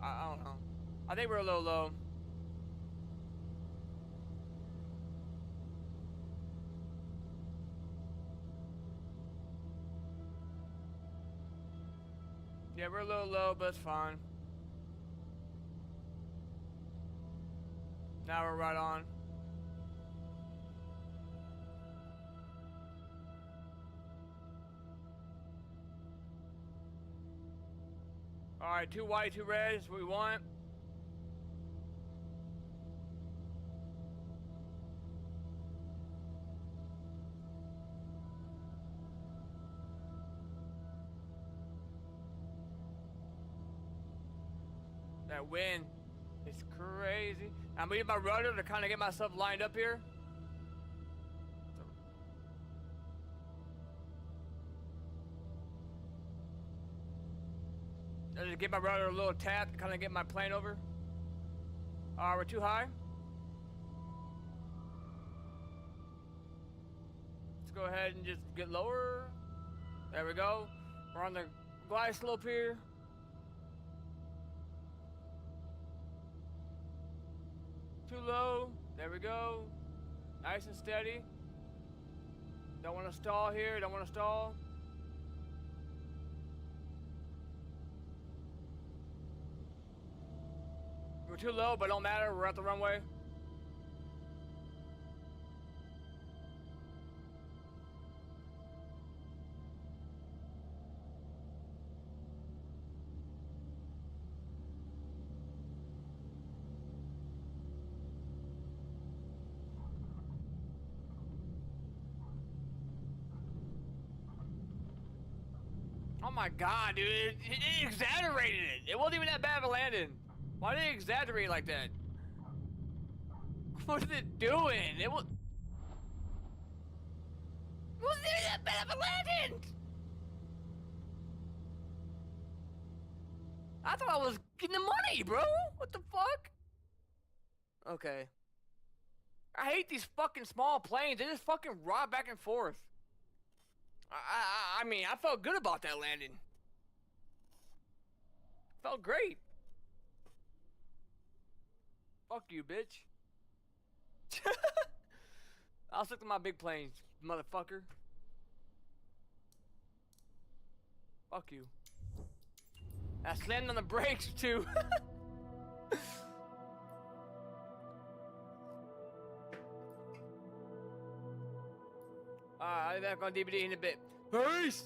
I don't know. I think we're a little low. Yeah, we're a little low, but it's fine. Now we're right on. Alright, two white, two red is what we want. That wind is crazy. I'm using my rudder to kind of get myself lined up here. Just give my rudder a little tap to kind of get my plane over. We're too high. Let's go ahead and just get lower. There we go. We're on the glide slope here. Too low. There we go. Nice and steady. Don't want to stall here. Don't want to stall. We're too low, but don't matter. We're at the runway. Oh my god, dude. It exaggerated it. It wasn't even that bad of a landing. Why did it exaggerate like that? What is it doing? It wasn't even that bad of a landing! I thought I was getting the money, bro! What the fuck? Okay. I hate these fucking small planes. They just fucking rock back and forth. I mean, I felt good about that landing. Felt great. Fuck you, bitch. I'll stick to my big planes, motherfucker. Fuck you. I slammed on the brakes, too. I'll be back on DVD in a bit. Peace!